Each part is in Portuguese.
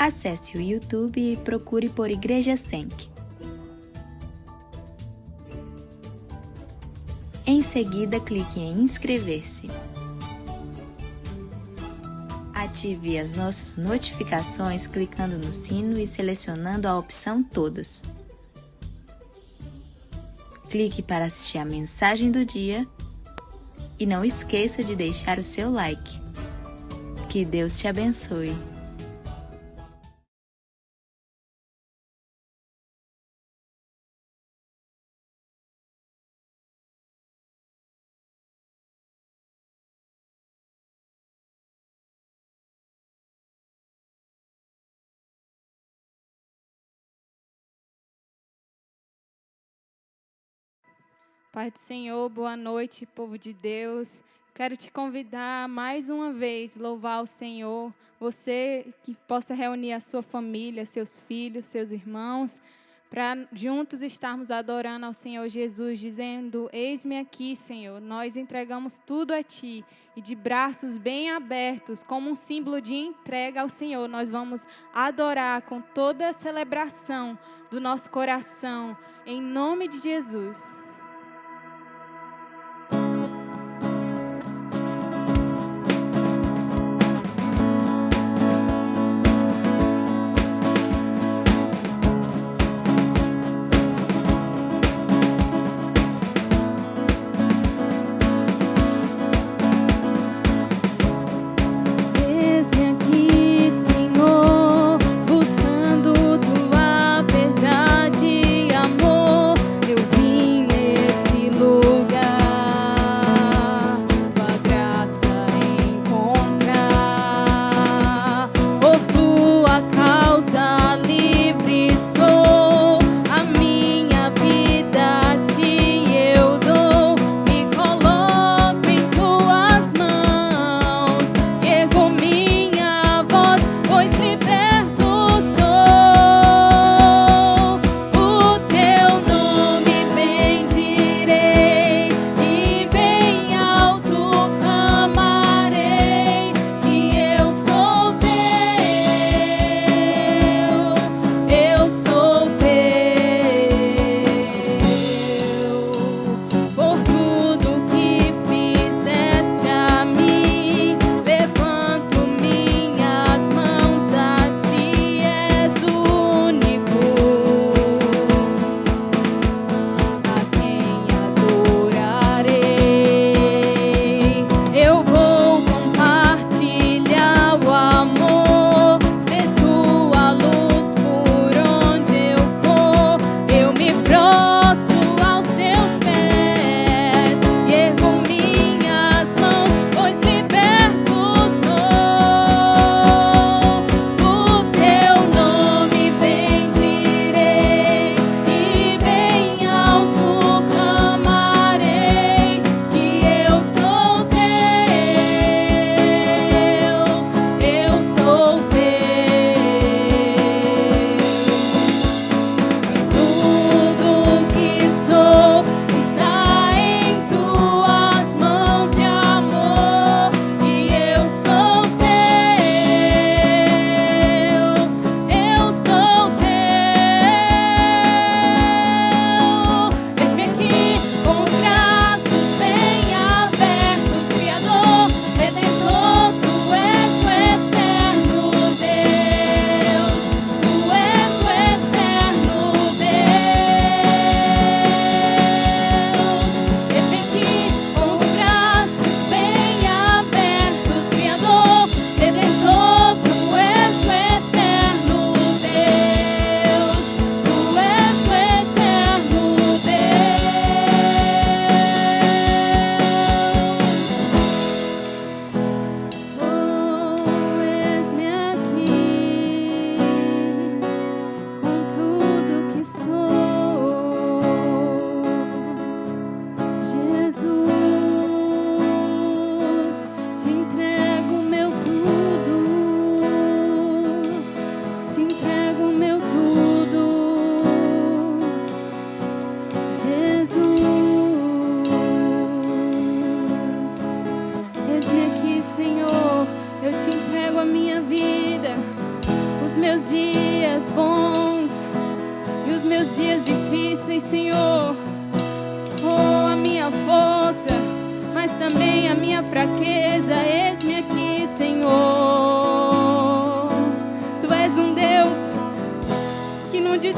Acesse o YouTube e procure por Igreja Senk. Em seguida, clique em inscrever-se. Ative as nossas notificações clicando no sino e selecionando a opção Todas. Clique para assistir a mensagem do dia e não esqueça de deixar o seu like. Que Deus te abençoe. Pai do Senhor, boa noite, povo de Deus. Quero te convidar mais uma vez, louvar o Senhor. Você que possa reunir a sua família, seus filhos, seus irmãos, para juntos estarmos adorando ao Senhor Jesus, dizendo: eis-me aqui, Senhor. Nós entregamos tudo a Ti e de braços bem abertos, como um símbolo de entrega ao Senhor, nós vamos adorar com toda a celebração do nosso coração, em nome de Jesus.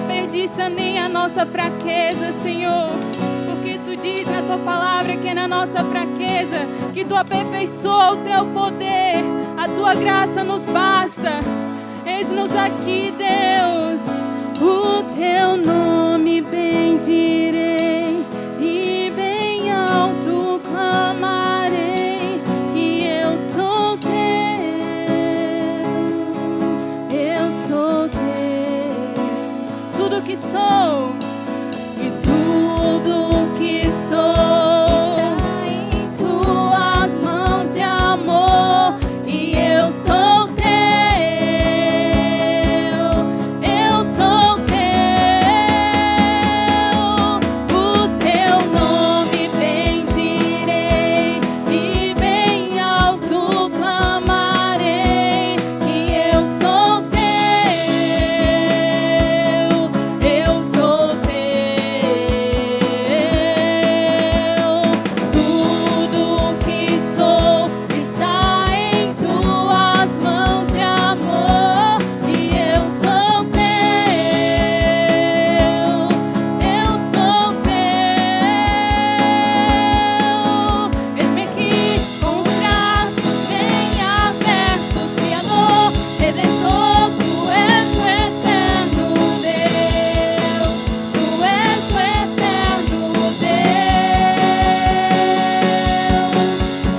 desperdiça nem a nossa fraqueza, Senhor. Porque Tu diz na Tua palavra que é na nossa fraqueza que Tu aperfeiçoa o Teu poder. A Tua graça nos basta. Eis-nos aqui, Deus. O Teu nome bendirei e bem alto clamarei que eu sou Teu. Eu sou Teu. Tudo que sou e tudo que sou está em Tuas mãos de amor e eu sou Teu. Eu sou Teu. O Teu nome bendirei e bem alto clamarei que eu sou Teu. Eu sou Teu. Tudo que sou está em Tuas mãos de amor e eu sou Teu. Eu sou Teu. Eis-me aqui com os braços bem abertos, Criador, Redentor, Tu és o eterno Deus. Tu és o eterno Deus.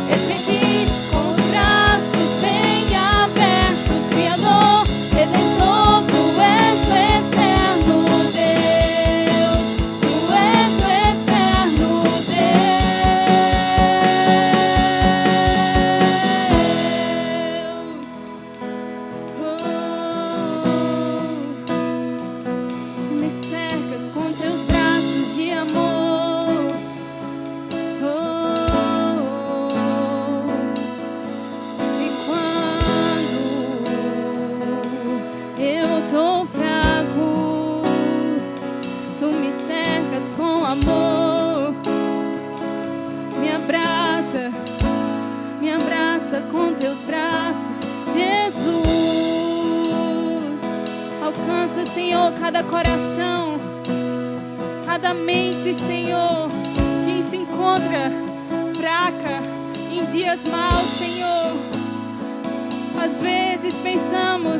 Eis-me aqui com os braços bem abertos, Criador, Redentor, Tu és o eterno Deus. Tu és o eterno Deus. Me cercas com Teus braços de amor. E quando eu tô fraco, Tu me cercas com amor. Me abraça com Teus braços, Jesus. Alcança, Senhor, cada coração, cada mente, Senhor, que se encontra fraca em dias maus, Senhor. Às vezes pensamos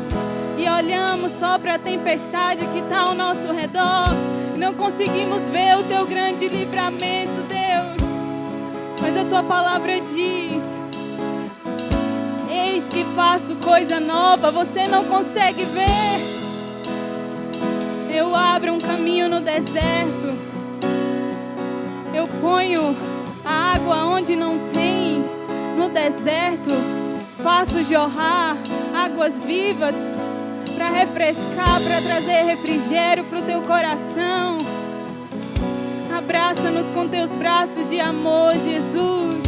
e olhamos só para a tempestade que está ao nosso redor e não conseguimos ver o Teu grande livramento, Deus. Mas a Tua palavra diz: eis que faço coisa nova, você não consegue ver. Eu abro um caminho no deserto, eu ponho a água onde não tem. No deserto faço jorrar águas vivas para refrescar, para trazer refrigério para o teu coração. Abraça-nos com Teus braços de amor, Jesus.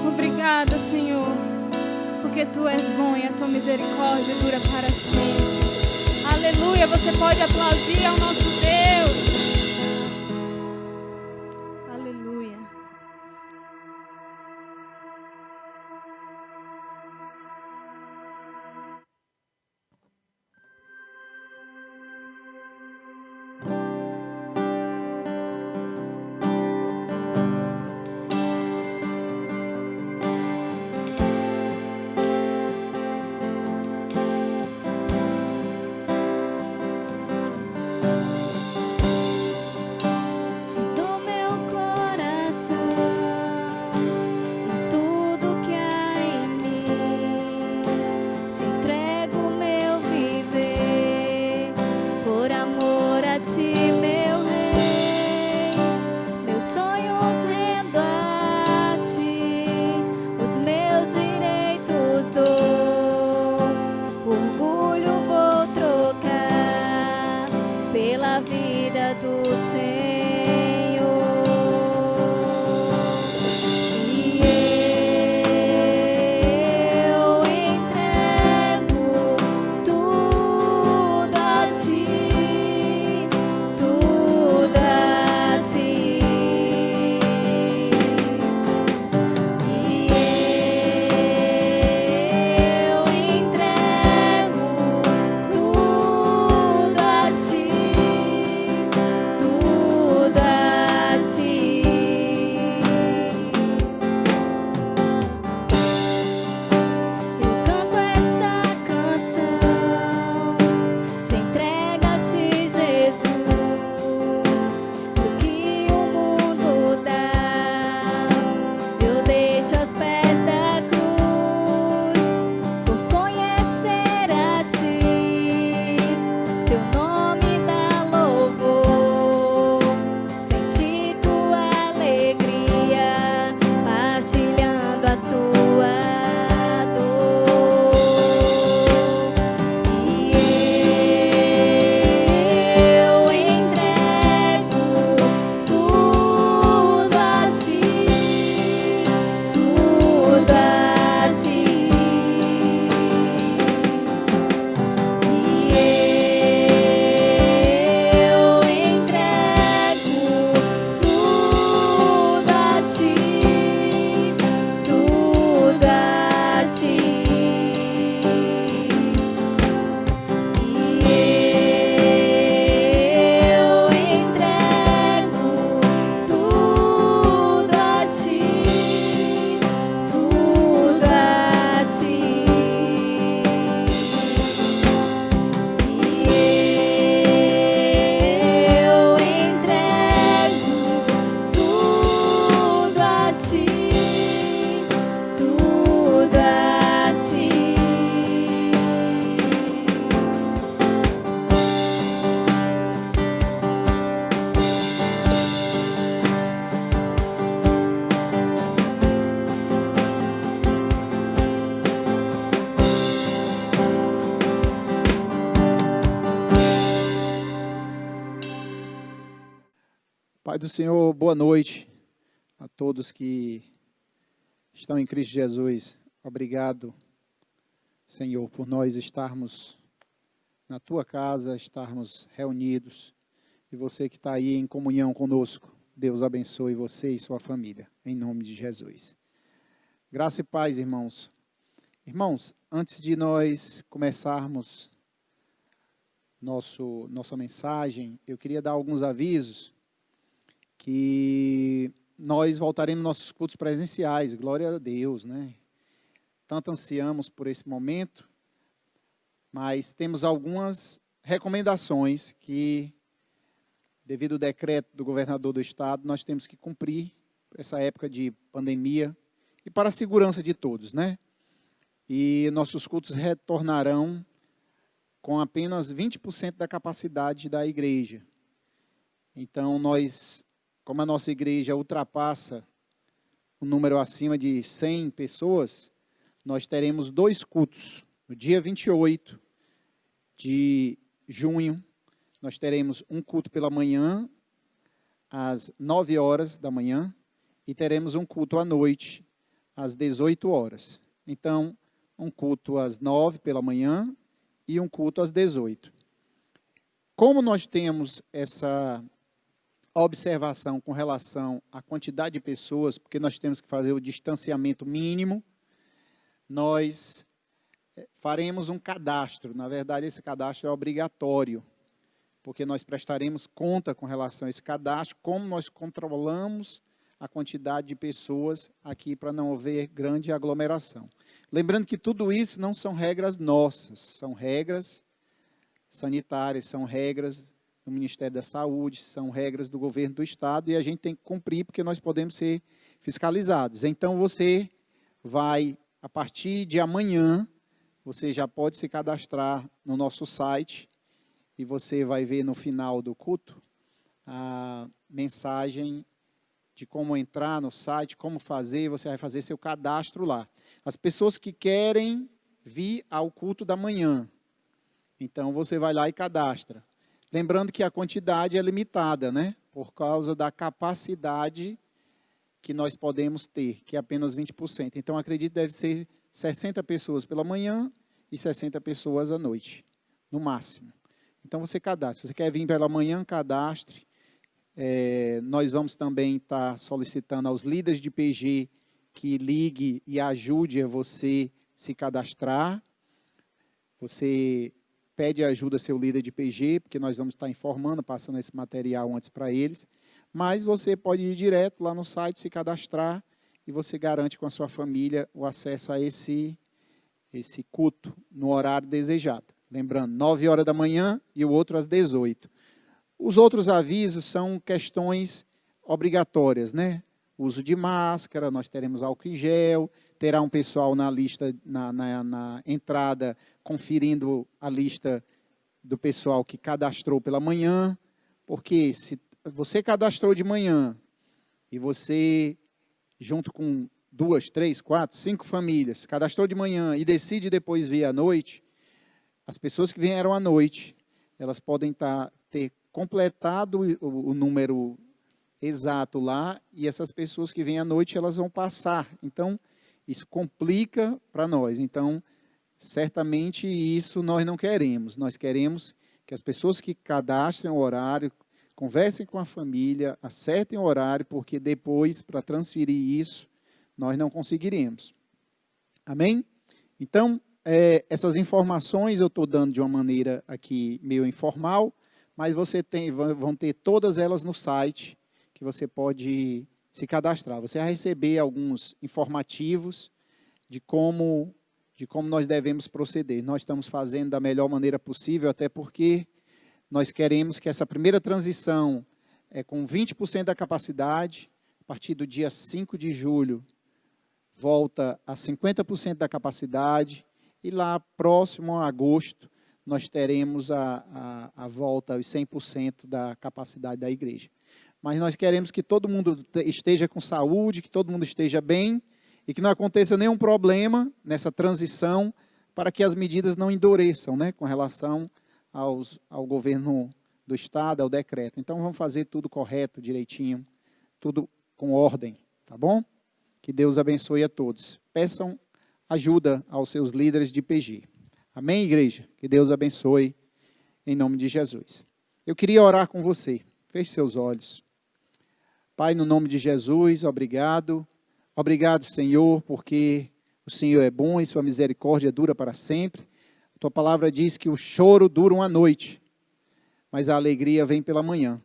Obrigada, Senhor, porque Tu és bom e a Tua misericórdia dura para sempre. Aleluia, você pode aplaudir ao nosso Deus. Aleluia. Pai do Senhor, boa noite a todos que estão em Cristo Jesus. Obrigado, Senhor, por nós estarmos na Tua casa, estarmos reunidos. E você que está aí em comunhão conosco, Deus abençoe você e sua família, em nome de Jesus. Graça e paz, irmãos. Irmãos, antes de nós começarmos nossa mensagem, eu queria dar alguns avisos que nós voltaremos nossos cultos presenciais, glória a Deus, né? Tanto ansiamos por esse momento, mas temos algumas recomendações que, devido ao decreto do governador do estado, nós temos que cumprir essa época de pandemia e para a segurança de todos, né? E nossos cultos retornarão com apenas 20% da capacidade da igreja. Então, como a nossa igreja ultrapassa o número acima de 100 pessoas, nós teremos 2 cultos. No dia 28 de junho, nós teremos um culto pela manhã, às 9 horas da manhã, e teremos um culto à noite, às 18 horas. Então, um culto às 9 pela manhã e um culto às 18. Como nós temos essa observação com relação à quantidade de pessoas, porque nós temos que fazer o distanciamento mínimo, nós faremos um cadastro. Na verdade, esse cadastro é obrigatório, porque nós prestaremos conta com relação a esse cadastro, como nós controlamos a quantidade de pessoas aqui para não haver grande aglomeração. Lembrando que tudo isso não são regras nossas, são regras sanitárias, são regras do Ministério da Saúde, são regras do governo do estado e a gente tem que cumprir porque nós podemos ser fiscalizados. Então você vai, a partir de amanhã, você já pode se cadastrar no nosso site e você vai ver no final do culto a mensagem de como entrar no site, como fazer, você vai fazer seu cadastro lá. As pessoas que querem vir ao culto da manhã, então você vai lá e cadastra. Lembrando que a quantidade é limitada, né? Por causa da capacidade que nós podemos ter, que é apenas 20%. Então, acredito que deve ser 60 pessoas pela manhã e 60 pessoas à noite, no máximo. Então, você cadastra. Se você quer vir pela manhã, cadastre. Nós vamos também estar solicitando aos líderes de PG que ligue e ajude a você se cadastrar. Você pede ajuda ao seu líder de PG, porque nós vamos estar informando, passando esse material antes para eles. Mas você pode ir direto lá no site, se cadastrar, e você garante com a sua família o acesso a esse culto no horário desejado. Lembrando, 9 horas da manhã e o outro às 18. Os outros avisos são questões obrigatórias, né? Uso de máscara, nós teremos álcool em gel, terá um pessoal na lista, na entrada, conferindo a lista do pessoal que cadastrou pela manhã, porque se você cadastrou de manhã e você, junto com 2, 3, 4, 5 famílias, cadastrou de manhã e decide depois vir à noite, as pessoas que vieram à noite, elas podem ter completado o número exato lá, e essas pessoas que vêm à noite, elas vão passar. Então, isso complica para nós. Então, certamente isso nós não queremos. Nós queremos que as pessoas que cadastrem o horário, conversem com a família, acertem o horário, porque depois, para transferir isso, nós não conseguiremos. Amém? Então, essas informações eu estou dando de uma maneira aqui meio informal, mas vão ter todas elas no site, que você pode se cadastrar. Você vai receber alguns informativos de como nós devemos proceder. Nós estamos fazendo da melhor maneira possível, até porque nós queremos que essa primeira transição com 20% da capacidade, a partir do dia 5 de julho, volta a 50% da capacidade, e lá próximo a agosto, nós teremos a volta aos 100% da capacidade da igreja. Mas nós queremos que todo mundo esteja com saúde, que todo mundo esteja bem, e que não aconteça nenhum problema nessa transição, para que as medidas não endureçam, né, com relação ao governo do Estado, é o decreto. Então, vamos fazer tudo correto, direitinho, tudo com ordem, tá bom? Que Deus abençoe a todos. Peçam ajuda aos seus líderes de PG. Amém, igreja? Que Deus abençoe, em nome de Jesus. Eu queria orar com você. Feche seus olhos. Pai, no nome de Jesus, obrigado. Obrigado, Senhor, porque o Senhor é bom e sua misericórdia dura para sempre. A tua palavra diz que o choro dura uma noite, mas a alegria vem pela manhã.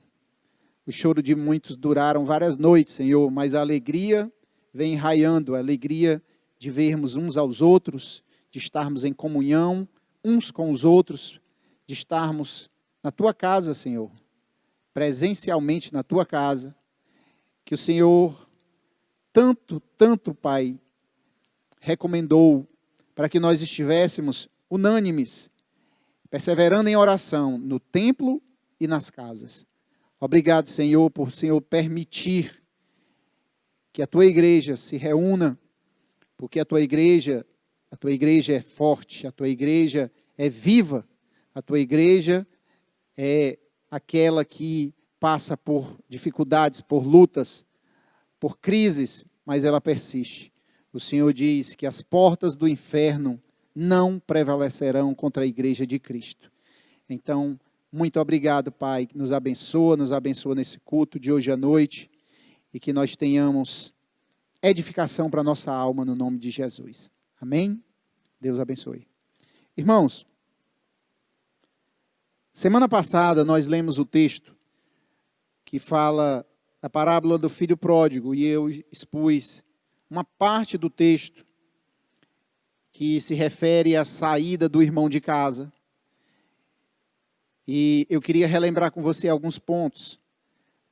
O choro de muitos duraram várias noites, Senhor, mas a alegria vem raiando, a alegria de vermos uns aos outros, de estarmos em comunhão uns com os outros, de estarmos na tua casa, Senhor, presencialmente na tua casa, que o Senhor tanto, Pai, recomendou para que nós estivéssemos unânimes, perseverando em oração no templo e nas casas. Obrigado, Senhor, por o Senhor permitir que a tua igreja se reúna, porque a tua igreja é forte, a tua igreja é viva, a tua igreja é aquela que passa por dificuldades, por lutas, por crises, mas ela persiste. O Senhor diz que as portas do inferno não prevalecerão contra a igreja de Cristo. Então, muito obrigado, Pai, que nos abençoa nesse culto de hoje à noite, e que nós tenhamos edificação para a nossa alma no nome de Jesus. Amém? Deus abençoe. Irmãos, semana passada nós lemos o texto que fala da parábola do filho pródigo, e eu expus uma parte do texto que se refere à saída do irmão de casa. E eu queria relembrar com você alguns pontos,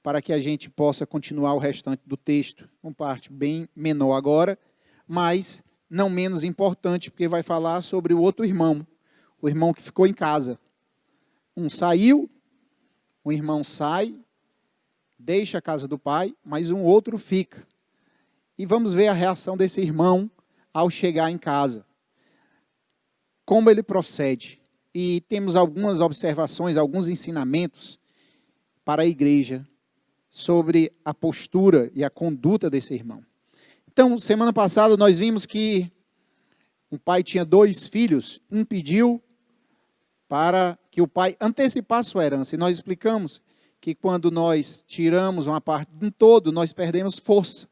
para que a gente possa continuar o restante do texto, uma parte bem menor agora, mas não menos importante, porque vai falar sobre o outro irmão, o irmão que ficou em casa. Um saiu, um irmão sai, deixa a casa do pai, mas um outro fica. E vamos ver a reação desse irmão ao chegar em casa. Como ele procede. E temos algumas observações, alguns ensinamentos para a igreja sobre a postura e a conduta desse irmão. Então, semana passada nós vimos que um pai tinha 2 filhos, um pediu para que o pai antecipasse sua herança. E nós explicamos que quando nós tiramos uma parte de um todo, nós perdemos força.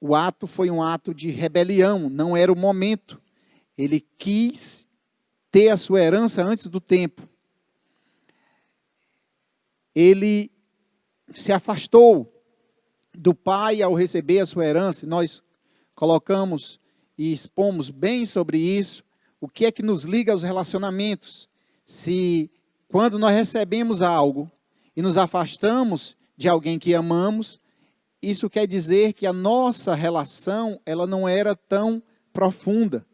O ato foi um ato de rebelião, não era o momento. Ele quis ter a sua herança antes do tempo. Ele se afastou do pai ao receber a sua herança. Nós colocamos e expomos bem sobre isso. O que é que nos liga aos relacionamentos? Se quando nós recebemos algo e nos afastamos de alguém que amamos, isso quer dizer que a nossa relação ela não era tão profunda.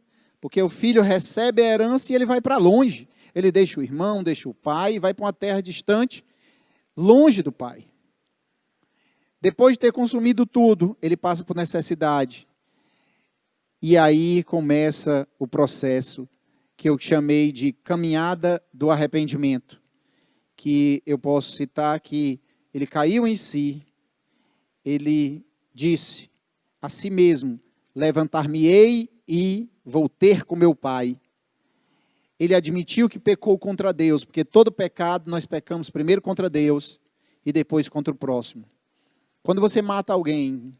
Porque o filho recebe a herança e ele vai para longe. Ele deixa o irmão, deixa o pai e vai para uma terra distante, longe do pai. Depois de ter consumido tudo, ele passa por necessidade. E aí começa o processo que eu chamei de caminhada do arrependimento. Que eu posso citar que ele caiu em si, ele disse a si mesmo, levantar-me-ei e vou ter com meu pai. Ele admitiu que pecou contra Deus, porque todo pecado nós pecamos primeiro contra Deus e depois contra o próximo. Quando você mata alguém,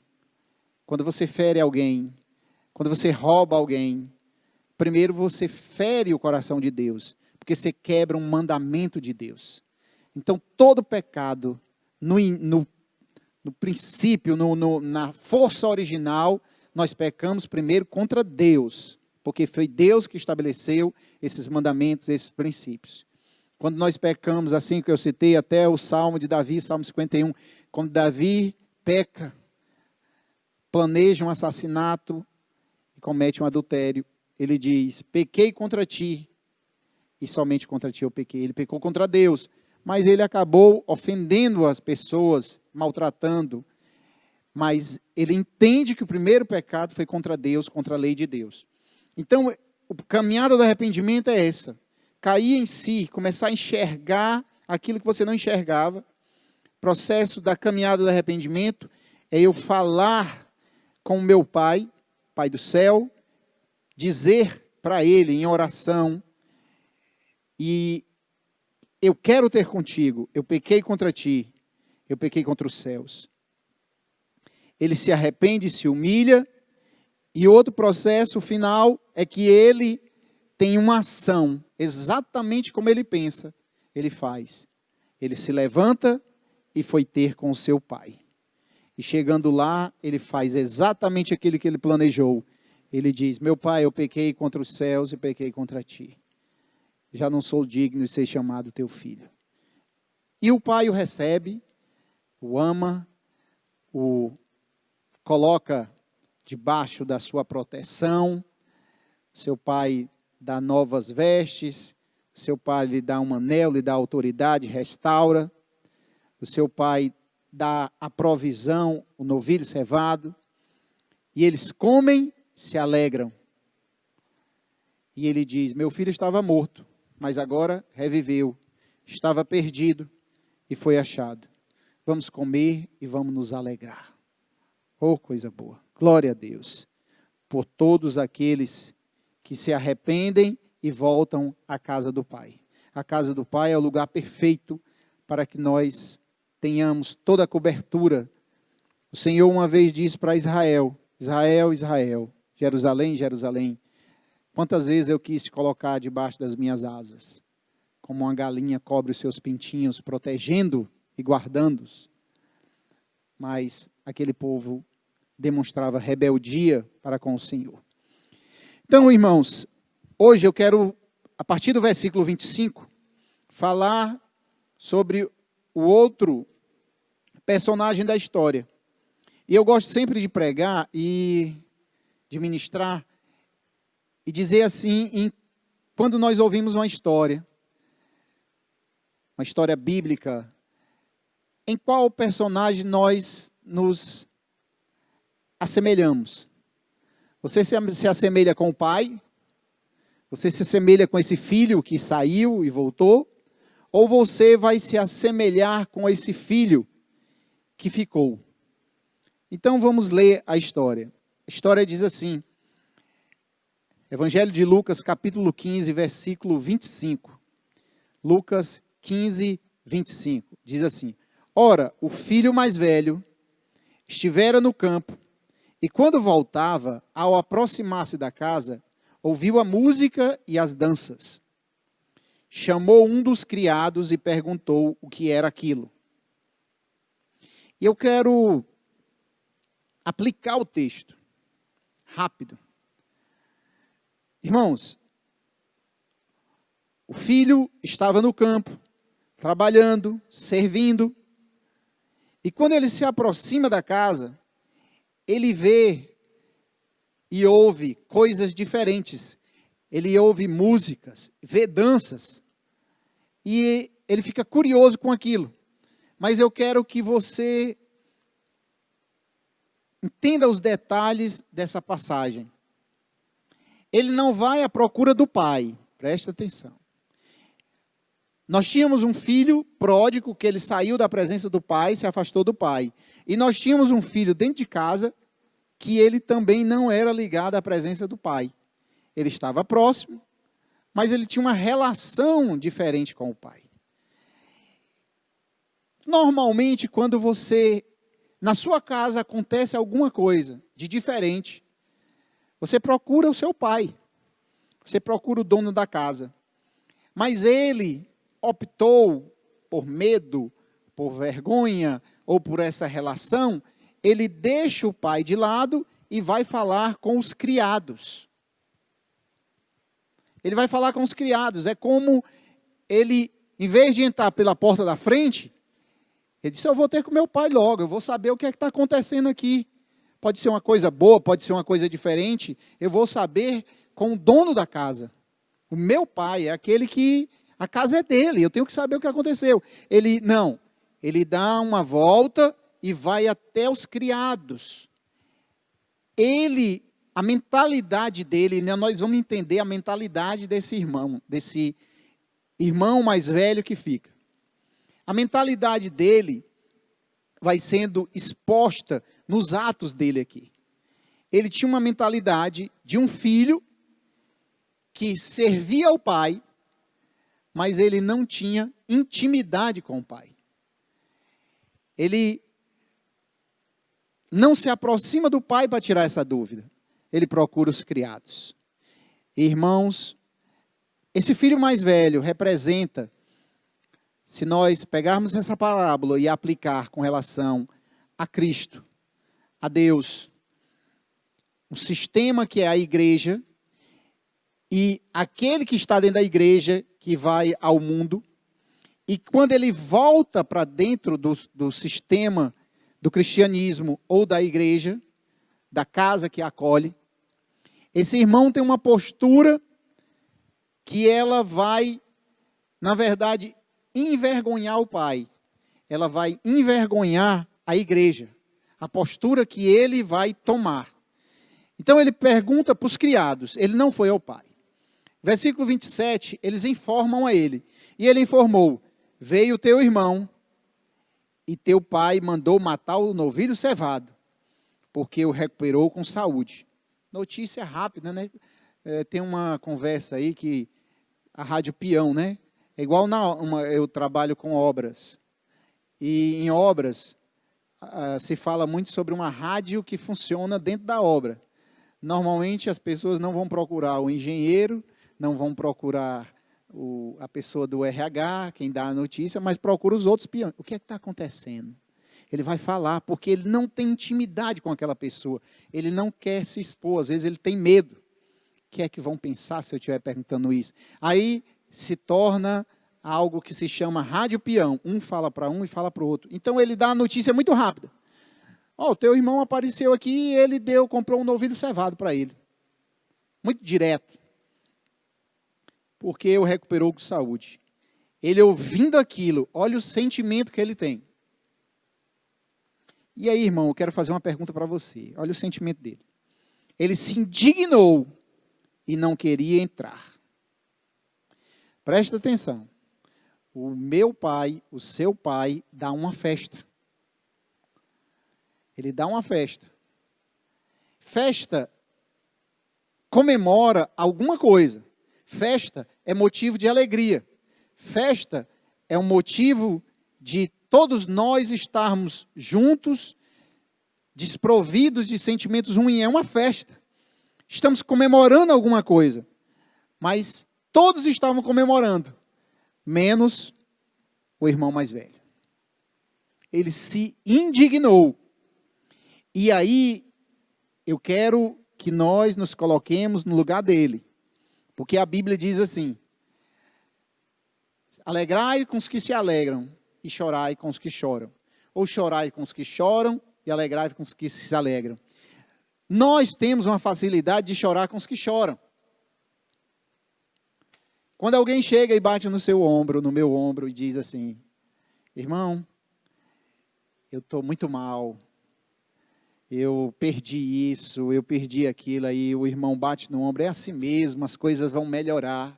quando você fere alguém, quando você rouba alguém, primeiro você fere o coração de Deus, porque você quebra um mandamento de Deus. Então todo pecado, no princípio, na força original, nós pecamos primeiro contra Deus, porque foi Deus que estabeleceu esses mandamentos, esses princípios. Quando nós pecamos, assim que eu citei até o Salmo de Davi, Salmo 51, quando Davi peca, planeja um assassinato e comete um adultério, ele diz, pequei contra ti, e somente contra ti eu pequei. Ele pecou contra Deus, mas ele acabou ofendendo as pessoas, maltratando, mas ele entende que o primeiro pecado foi contra Deus, contra a lei de Deus. Então, a caminhada do arrependimento é essa. cair em si, começar a enxergar aquilo que você não enxergava. Processo da caminhada do arrependimento é eu falar com o meu Pai, Pai do céu, dizer para Ele em oração, e eu quero ter contigo, eu pequei contra ti, eu pequei contra os céus. Ele se arrepende, se humilha, e outro processo final é que ele tem uma ação, exatamente como ele pensa, ele faz. Ele se levanta e foi ter com o seu pai. E chegando lá, ele faz exatamente aquilo que ele planejou. Ele diz: meu pai, eu pequei contra os céus e pequei contra ti. Já não sou digno de ser chamado teu filho. E o pai o recebe, o ama, o coloca debaixo da sua proteção. Seu pai dá novas vestes, seu pai lhe dá um anel, lhe dá autoridade, restaura. O seu pai dá a provisão, o novilho cevado. E eles comem, se alegram. E ele diz: meu filho estava morto, mas agora reviveu. Estava perdido e foi achado. Vamos comer e vamos nos alegrar. Oh, coisa boa. Glória a Deus por todos aqueles que se arrependem e voltam à casa do Pai. A casa do Pai é o lugar perfeito para que nós tenhamos toda a cobertura. O Senhor uma vez disse para Israel: Israel, Israel, Jerusalém, Jerusalém, quantas vezes eu quis te colocar debaixo das minhas asas, como uma galinha cobre os seus pintinhos, protegendo e guardando-os. Mas aquele povo demonstrava rebeldia para com o Senhor. Então, irmãos, hoje eu quero, a partir do versículo 25, falar sobre o outro personagem da história. E eu gosto sempre de pregar e de ministrar e dizer assim, quando nós ouvimos uma história bíblica, em qual personagem nós nos assemelhamos? Você se assemelha com o pai? Você se assemelha com esse filho que saiu e voltou? Ou você vai se assemelhar com esse filho que ficou? Então vamos ler a história. A história diz assim, Evangelho de Lucas, capítulo 15, versículo 25. Lucas 15, 25. Diz assim: ora, o filho mais velho estivera no campo, e quando voltava, ao aproximar-se da casa, ouviu a música e as danças. Chamou um dos criados e perguntou o que era aquilo. E eu quero aplicar o texto, rápido. Irmãos, o filho estava no campo, trabalhando, servindo, e quando ele se aproxima da casa, ele vê e ouve coisas diferentes. Ele ouve músicas, vê danças, e ele fica curioso com aquilo. Mas eu quero que você entenda os detalhes dessa passagem. Ele não vai à procura do pai, presta atenção. Nós tínhamos um filho pródigo que ele saiu da presença do pai, se afastou do pai. E nós tínhamos um filho dentro de casa que ele também não era ligado à presença do pai. Ele estava próximo, mas ele tinha uma relação diferente com o pai. Normalmente, quando na sua casa acontece alguma coisa de diferente, você procura o seu pai, você procura o dono da casa. Mas ele optou por medo, por vergonha ou por essa relação, ele deixa o pai de lado e vai falar com os criados. Ele vai falar com os criados. É como ele, em vez de entrar pela porta da frente, ele disse: eu vou ter com meu pai logo, eu vou saber o que é que está acontecendo aqui. Pode ser uma coisa boa, pode ser uma coisa diferente. Eu vou saber com o dono da casa. O meu pai é aquele que a casa é dele, eu tenho que saber o que aconteceu. Ele dá uma volta e vai até os criados. A mentalidade dele, né, nós vamos entender a mentalidade desse irmão, desse irmão mais velho que fica. A mentalidade dele vai sendo exposta nos atos dele aqui. Ele tinha uma mentalidade de um filho que servia ao pai, mas ele não tinha intimidade com o pai. Ele não se aproxima do pai para tirar essa dúvida. Ele procura os criados. Irmãos, esse filho mais velho representa, se nós pegarmos essa parábola e aplicar com relação a Cristo, a Deus, o sistema que é a igreja, e aquele que está dentro da igreja, que vai ao mundo, e quando ele volta para dentro do sistema do cristianismo ou da igreja, da casa que acolhe, esse irmão tem uma postura que ela vai, na verdade, envergonhar o pai. Ela vai envergonhar a igreja, a postura que ele vai tomar. Então ele pergunta para os criados, ele não foi ao pai. Versículo 27, eles informam a ele. E ele informou, veio teu irmão e teu pai mandou matar o novilho cevado, porque o recuperou com saúde. Notícia rápida, né? Tem uma conversa aí que a Rádio Peão, né? É igual eu trabalho com obras. E em obras se fala muito sobre uma rádio que funciona dentro da obra. Normalmente as pessoas não vão procurar o engenheiro, não vão procurar a pessoa do RH, quem dá a notícia, mas procura os outros peões. O que é que está acontecendo? Ele vai falar, porque ele não tem intimidade com aquela pessoa. Ele não quer se expor, às vezes ele tem medo. O que é que vão pensar se eu estiver perguntando isso? Aí se torna algo que se chama rádio peão. Um fala para um e fala para o outro. Então ele dá a notícia muito rápida. Ó, o teu irmão apareceu aqui e ele comprou um novilho cevado para ele. Muito direto. Porque o recuperou com saúde. Ele ouvindo aquilo, olha o sentimento que ele tem. E aí, irmão, eu quero fazer uma pergunta para você. Olha o sentimento dele. Ele se indignou e não queria entrar. Presta atenção. O meu pai, o seu pai, dá uma festa. Ele dá uma festa. Festa comemora alguma coisa. Festa é motivo de alegria. Festa é um motivo de todos nós estarmos juntos, desprovidos de sentimentos ruins. É uma festa. Estamos comemorando alguma coisa. Mas todos estavam comemorando, menos o irmão mais velho. Ele se indignou. E aí, eu quero que nós nos coloquemos no lugar dele. Porque a Bíblia diz assim, alegrai com os que se alegram e chorai com os que choram. Ou chorai com os que choram e alegrai com os que se alegram. Nós temos uma facilidade de chorar com os que choram. Quando alguém chega e bate no seu ombro, no meu ombro, e diz assim, irmão, eu estou muito mal, eu perdi isso, eu perdi aquilo, aí o irmão bate no ombro, é assim mesmo, as coisas vão melhorar.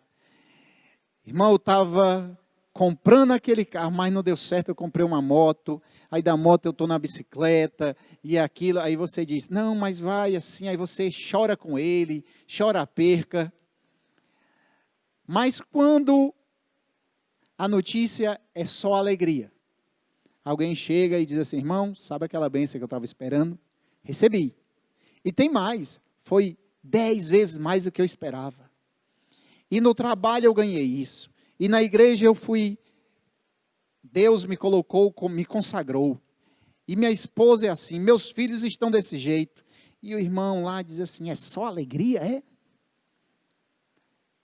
Irmão, eu estava comprando aquele carro, mas não deu certo, eu comprei uma moto, aí da moto eu estou na bicicleta, e aquilo, aí você diz, não, mas vai assim, aí você chora com ele, chora a perca. Mas quando a notícia é só alegria, alguém chega e diz assim, irmão, sabe aquela bênção que eu estava esperando? Recebi. E tem mais, foi 10 vezes mais do que eu esperava. E no trabalho eu ganhei isso. E na igreja eu fui, Deus me colocou, me consagrou. E minha esposa é assim, meus filhos estão desse jeito. E o irmão lá diz assim, é só alegria, é?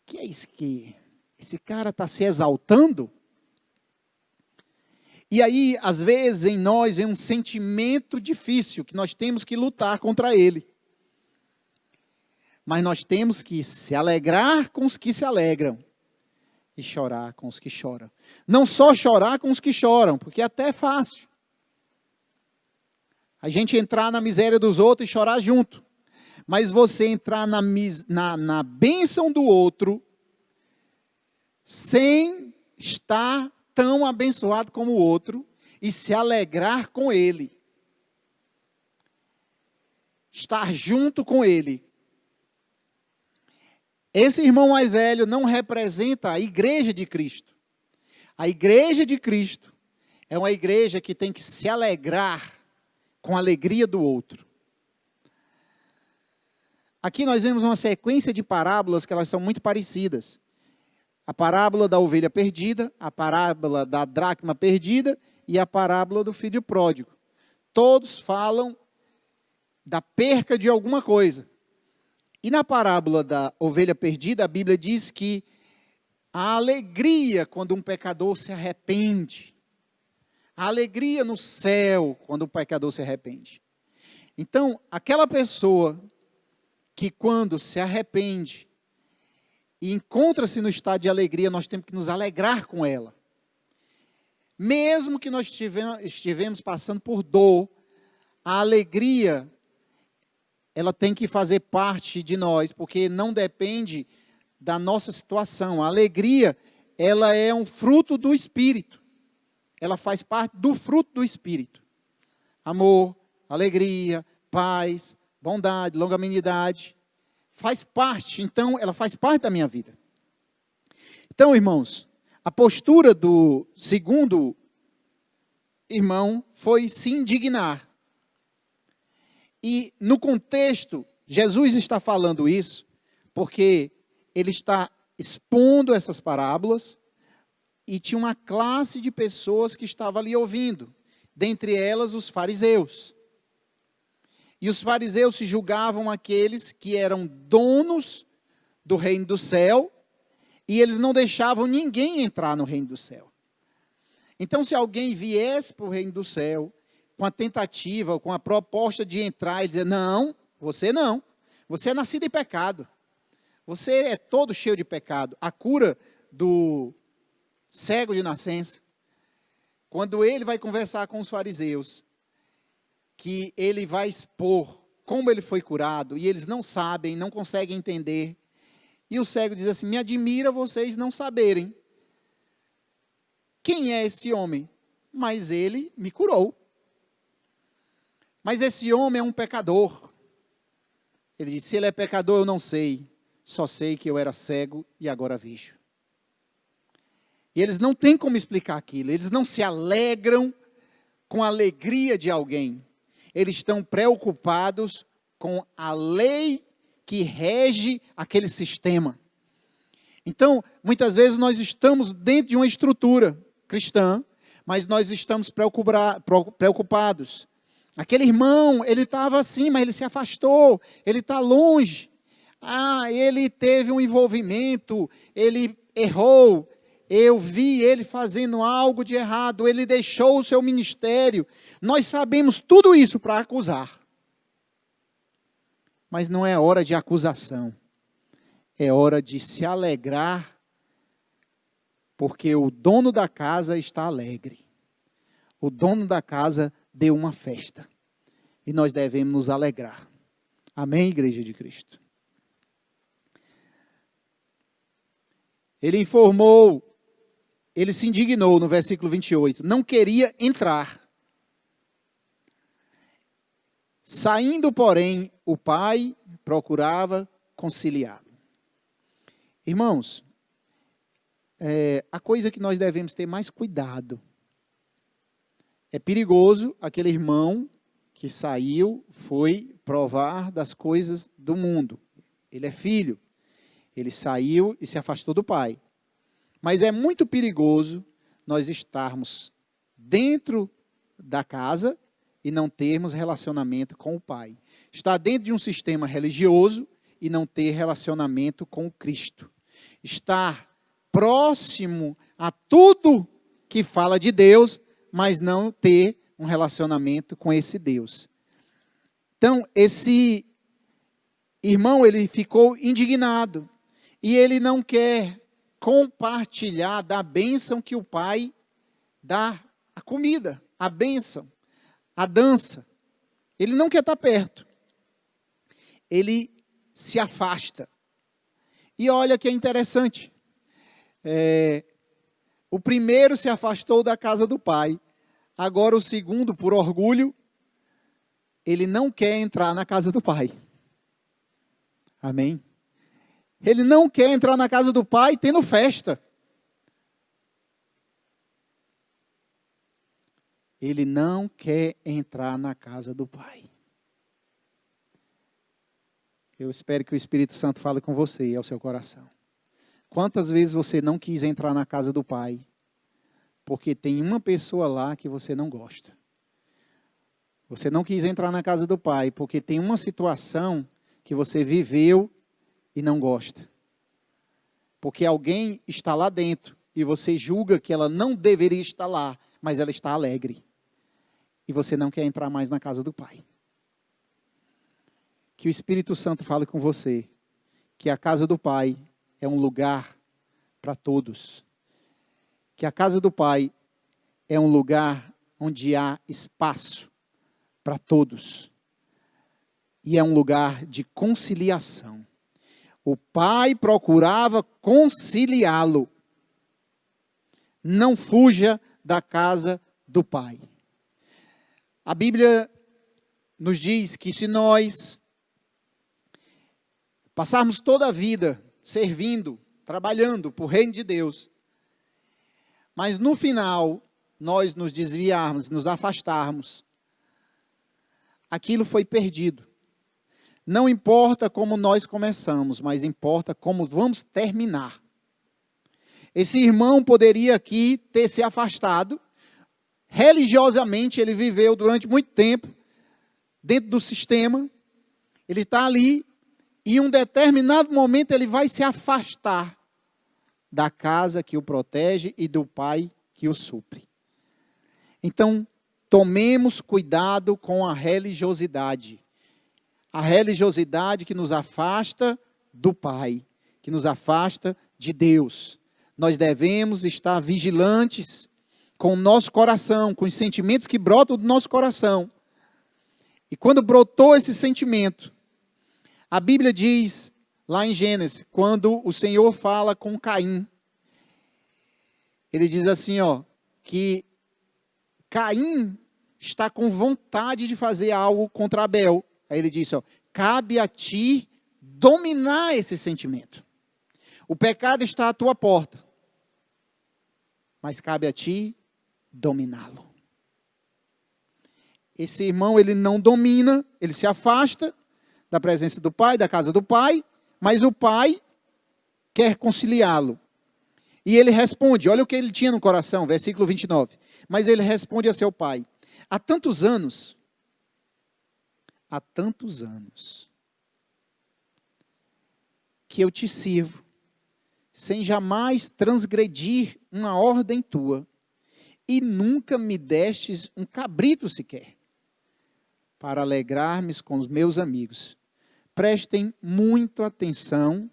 Que é isso que esse cara está se exaltando? E aí, às vezes, em nós vem um sentimento difícil, que nós temos que lutar contra ele. Mas nós temos que se alegrar com os que se alegram e chorar com os que choram. Não só chorar com os que choram, porque até é fácil. A gente entrar na miséria dos outros e chorar junto. Mas você entrar na bênção do outro, sem estar tão abençoado como o outro e se alegrar com ele. Estar junto com ele. Esse irmão mais velho não representa a igreja de Cristo. A igreja de Cristo é uma igreja que tem que se alegrar com a alegria do outro. Aqui nós vemos uma sequência de parábolas que elas são muito parecidas. A parábola da ovelha perdida, a parábola da dracma perdida e a parábola do filho pródigo. Todos falam da perca de alguma coisa. E na parábola da ovelha perdida, a Bíblia diz que a alegria quando um pecador se arrepende. A alegria no céu quando o pecador se arrepende. Então, aquela pessoa que quando se arrepende e encontra-se no estado de alegria, nós temos que nos alegrar com ela. Mesmo que nós estivemos passando por dor, a alegria, ela tem que fazer parte de nós, porque não depende da nossa situação. A alegria, ela é um fruto do Espírito. Ela faz parte do fruto do Espírito. Amor, alegria, paz, bondade, longanimidade, faz parte, então, ela faz parte da minha vida. Então, irmãos, a postura do segundo irmão foi se indignar. E, no contexto, Jesus está falando isso, porque ele está expondo essas parábolas, e tinha uma classe de pessoas que estava ali ouvindo, dentre elas os fariseus. E os fariseus se julgavam aqueles que eram donos do reino do céu, e eles não deixavam ninguém entrar no reino do céu. Então, se alguém viesse para o reino do céu, com a tentativa, com a proposta de entrar e dizer, não, você é nascido em pecado, você é todo cheio de pecado. A cura do cego de nascença, quando ele vai conversar com os fariseus, que ele vai expor como ele foi curado, e eles não sabem, não conseguem entender, e o cego diz assim, me admira vocês não saberem quem é esse homem, mas ele me curou. Mas esse homem é um pecador. Ele diz, se ele é pecador eu não sei, só sei que eu era cego e agora vejo. E eles não têm como explicar aquilo, eles não se alegram com a alegria de alguém. Eles estão preocupados com a lei que rege aquele sistema. Então, muitas vezes nós estamos dentro de uma estrutura cristã, mas nós estamos preocupados. Aquele irmão, ele estava assim, mas ele se afastou, ele está longe. Ele teve um envolvimento, ele errou, eu vi ele fazendo algo de errado, ele deixou o seu ministério. Nós sabemos tudo isso para acusar. Mas não é hora de acusação. É hora de se alegrar, porque o dono da casa está alegre. O dono da casa deu uma festa. E nós devemos nos alegrar. Amém, Igreja de Cristo? Ele se indignou no versículo 28, não queria entrar. Saindo, porém, o pai procurava conciliá-lo. Irmãos, a coisa que nós devemos ter mais cuidado. É perigoso aquele irmão que saiu, foi provar das coisas do mundo. Ele é filho. Ele saiu e se afastou do pai. Mas é muito perigoso nós estarmos dentro da casa e não termos relacionamento com o pai. Estar dentro de um sistema religioso e não ter relacionamento com Cristo. Estar próximo a tudo que fala de Deus, mas não ter um relacionamento com esse Deus. Então, esse irmão, ele ficou indignado. E ele não quer compartilhar da bênção que o pai dá, a comida, a bênção, a dança. Ele não quer estar perto. Ele se afasta. E olha que é interessante. O primeiro se afastou da casa do pai. Agora o segundo, por orgulho, ele não quer entrar na casa do pai. Amém? Ele não quer entrar na casa do pai tendo festa. Ele não quer entrar na casa do pai. Eu espero que o Espírito Santo fale com você e ao seu coração. Quantas vezes você não quis entrar na casa do pai, porque tem uma pessoa lá que você não gosta? Você não quis entrar na casa do pai, porque tem uma situação que você viveu e não gosta. Porque alguém está lá dentro e você julga que ela não deveria estar lá, mas ela está alegre. E você não quer entrar mais na casa do pai. Que o Espírito Santo fale com você, que a casa do pai é um lugar para todos. Que a casa do pai é um lugar onde há espaço para todos. E é um lugar de conciliação. O pai procurava conciliá-lo. Não fuja da casa do pai. A Bíblia nos diz que se nós passarmos toda a vida servindo, trabalhando para o reino de Deus, mas no final nós nos desviarmos, nos afastarmos, aquilo foi perdido. Não importa como nós começamos, mas importa como vamos terminar. Esse irmão poderia aqui ter se afastado. Religiosamente, ele viveu durante muito tempo dentro do sistema. Ele está ali e em um determinado momento ele vai se afastar da casa que o protege e do pai que o supre. Então, tomemos cuidado com a religiosidade. A religiosidade que nos afasta do Pai, que nos afasta de Deus. Nós devemos estar vigilantes com o nosso coração, com os sentimentos que brotam do nosso coração. E quando brotou esse sentimento, a Bíblia diz, lá em Gênesis, quando o Senhor fala com Caim, ele diz assim, que Caim está com vontade de fazer algo contra Abel. Aí ele disse, cabe a ti dominar esse sentimento. O pecado está à tua porta, mas cabe a ti dominá-lo. Esse irmão, ele não domina, ele se afasta da presença do pai, da casa do pai, mas o pai quer conciliá-lo. E ele responde, olha o que ele tinha no coração, versículo 29. Mas ele responde a seu pai, há tantos anos que eu te sirvo, sem jamais transgredir uma ordem tua, e nunca me destes um cabrito sequer, para alegrar-me com os meus amigos. Prestem muita atenção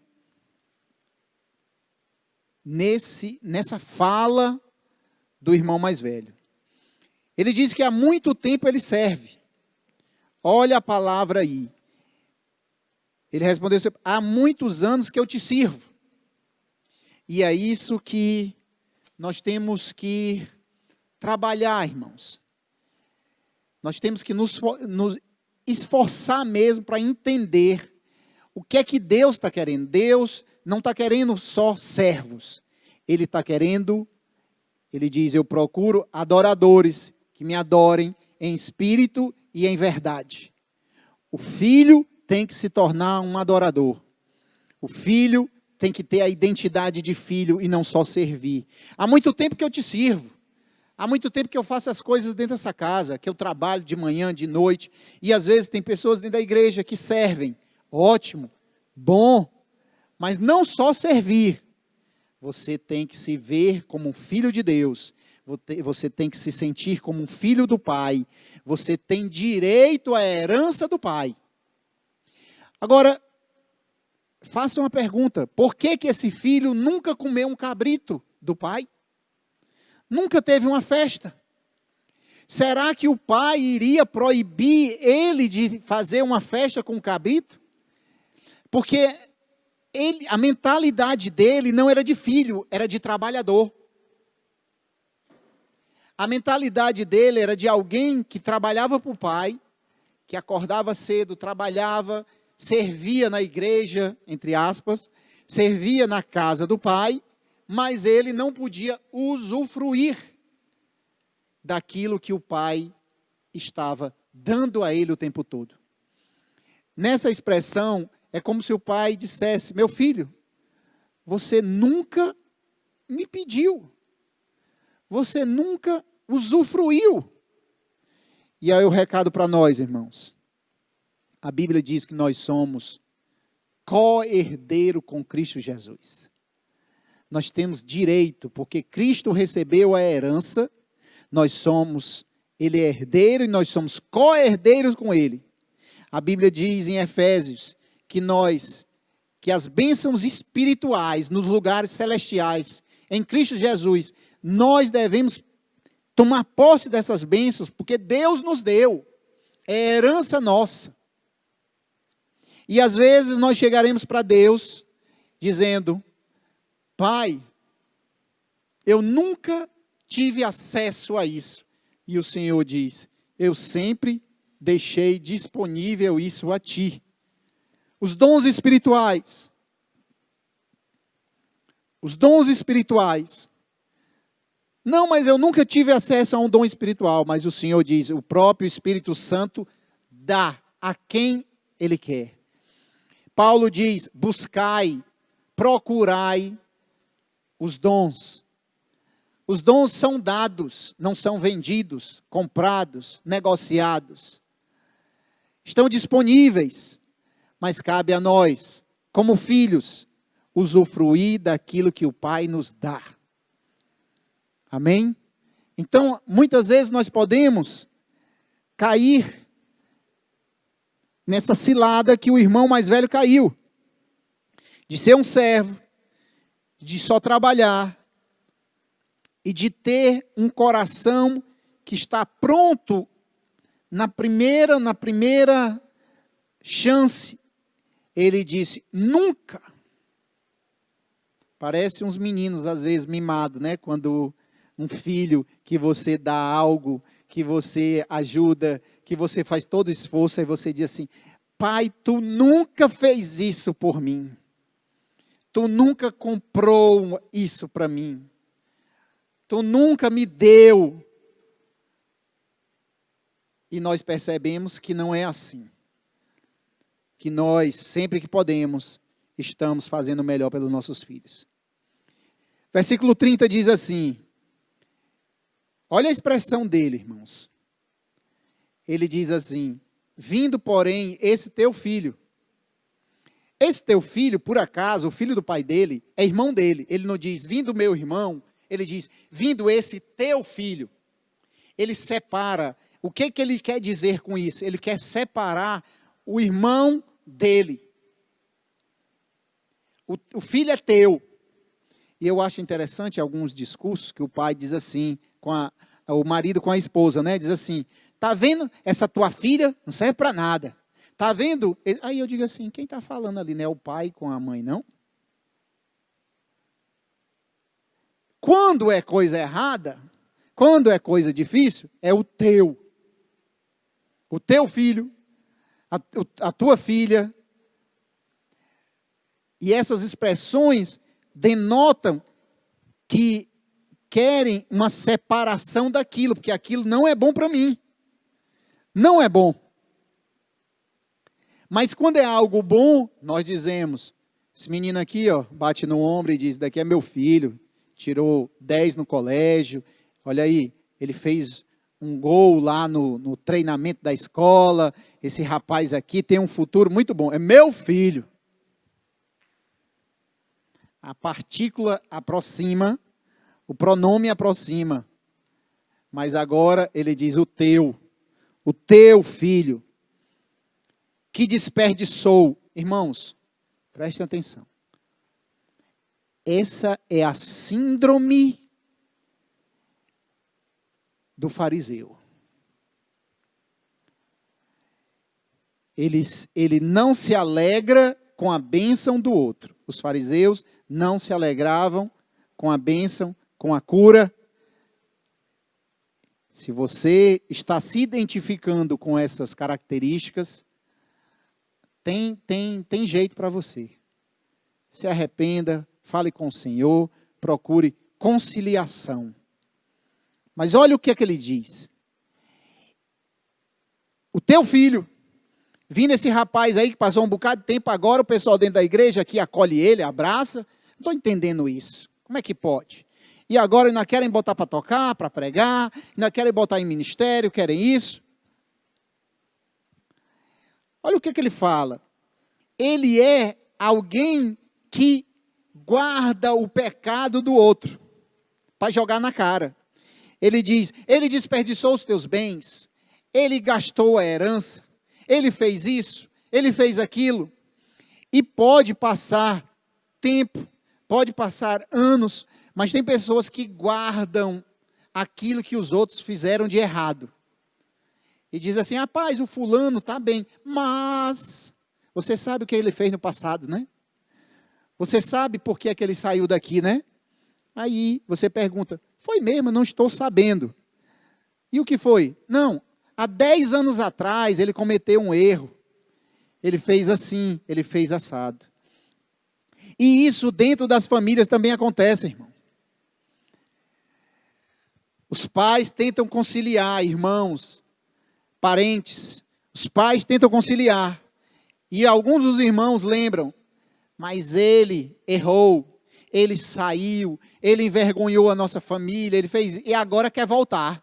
nessa fala do irmão mais velho. Ele diz que há muito tempo ele serve. Olha a palavra aí. Ele respondeu, há muitos anos que eu te sirvo. E é isso que nós temos que trabalhar, irmãos. Nós temos que nos esforçar mesmo para entender o que é que Deus está querendo. Deus não está querendo só servos. Ele está querendo, ele diz, eu procuro adoradores que me adorem em espírito e em verdade. O filho tem que se tornar um adorador. O filho tem que ter a identidade de filho e não só servir. Há muito tempo que eu te sirvo. Há muito tempo que eu faço as coisas dentro dessa casa, que eu trabalho de manhã, de noite. E às vezes tem pessoas dentro da igreja que servem. Ótimo, bom. Mas não só servir. Você tem que se ver como um filho de Deus. Você tem que se sentir como um filho do Pai. Você tem direito à herança do Pai. Agora, faça uma pergunta. Por que esse filho nunca comeu um cabrito do pai? Nunca teve uma festa? Será que o pai iria proibir ele de fazer uma festa com o cabrito? Porque a mentalidade dele não era de filho, era de trabalhador. A mentalidade dele era de alguém que trabalhava para o pai, que acordava cedo, trabalhava, servia na igreja, entre aspas, servia na casa do pai, mas ele não podia usufruir daquilo que o pai estava dando a ele o tempo todo. Nessa expressão, é como se o pai dissesse: meu filho, você nunca me pediu, você nunca usufruiu. E aí o recado para nós, irmãos. A Bíblia diz que nós somos co-herdeiro com Cristo Jesus. Nós temos direito, porque Cristo recebeu a herança, Ele é herdeiro e nós somos co-herdeiros com Ele. A Bíblia diz em Efésios que as bênçãos espirituais nos lugares celestiais, em Cristo Jesus, nós devemos tomar posse dessas bênçãos, porque Deus nos deu, é herança nossa. E às vezes nós chegaremos para Deus dizendo: Pai, eu nunca tive acesso a isso. E o Senhor diz: eu sempre deixei disponível isso a ti. Os dons espirituais. Os dons espirituais. Não, mas eu nunca tive acesso a um dom espiritual. Mas o Senhor diz: o próprio Espírito Santo dá a quem Ele quer. Paulo diz: buscai, procurai os dons. Os dons são dados, não são vendidos, comprados, negociados. Estão disponíveis, mas cabe a nós, como filhos, usufruir daquilo que o Pai nos dá. Amém? Então, muitas vezes nós podemos cair nessa cilada que o irmão mais velho caiu, de ser um servo, de só trabalhar, e de ter um coração que está pronto na primeira chance. Ele disse: nunca. Parece uns meninos, às vezes, mimados, né? Quando um filho que você dá algo, que você ajuda, que você faz todo o esforço, aí você diz assim: pai, tu nunca fez isso por mim. Tu nunca comprou isso para mim. Tu nunca me deu. E nós percebemos que não é assim. Que nós, sempre que podemos, estamos fazendo o melhor pelos nossos filhos. Versículo 30 diz assim, olha a expressão dele, irmãos. Ele diz assim: vindo, porém, esse teu filho. Esse teu filho, por acaso, o filho do pai dele, é irmão dele. Ele não diz: vindo meu irmão. Ele diz: vindo esse teu filho. Ele separa. O que ele quer dizer com isso? Ele quer separar o irmão dele. O filho é teu. E eu acho interessante alguns discursos que o pai diz assim, o marido com a esposa, né? Diz assim: tá vendo essa tua filha? Não serve para nada. Tá vendo? Aí eu digo assim: quem está falando ali, não é o pai com a mãe, não? Quando é coisa errada, quando é coisa difícil, é o teu filho, a tua filha. E essas expressões denotam que querem uma separação daquilo, porque aquilo não é bom para mim. Não é bom. Mas quando é algo bom, nós dizemos: esse menino aqui, ó, bate no ombro e diz: daqui é meu filho. Tirou 10 no colégio, olha aí, ele fez um gol lá no treinamento da escola, esse rapaz aqui tem um futuro muito bom, é meu filho. A partícula aproxima, o pronome aproxima, mas agora ele diz: o teu filho, que desperdiçou. Irmãos, prestem atenção. Essa é a síndrome do fariseu. Ele não se alegra com a bênção do outro. Os fariseus não se alegravam com a bênção, com a cura. Se você está se identificando com essas características, tem jeito para você. Se arrependa, fale com o Senhor, procure conciliação. Mas olha o que é que ele diz. O teu filho, vindo esse rapaz aí que passou um bocado de tempo, agora o pessoal dentro da igreja aqui acolhe ele, abraça. Não estou entendendo isso. Como é que pode? E agora ainda querem botar para tocar, para pregar, ainda querem botar em ministério, querem isso. Olha o que ele fala. Ele é alguém que guarda o pecado do outro, para jogar na cara. Ele diz, ele desperdiçou os teus bens, ele gastou a herança, ele fez isso, ele fez aquilo. E pode passar tempo, pode passar anos, mas tem pessoas que guardam aquilo que os outros fizeram de errado. E diz assim, rapaz, o fulano está bem, mas você sabe o que ele fez no passado, né? Você sabe por que é que ele saiu daqui, né? Aí você pergunta, foi mesmo? Não estou sabendo. E o que foi? Não, há 10 anos atrás ele cometeu um erro. Ele fez assim, ele fez assado. E isso dentro das famílias também acontece, irmão. Os pais tentam conciliar, irmãos, parentes. Os pais tentam conciliar. E alguns dos irmãos lembram, mas ele errou, ele saiu, ele envergonhou a nossa família, ele fez, e agora quer voltar.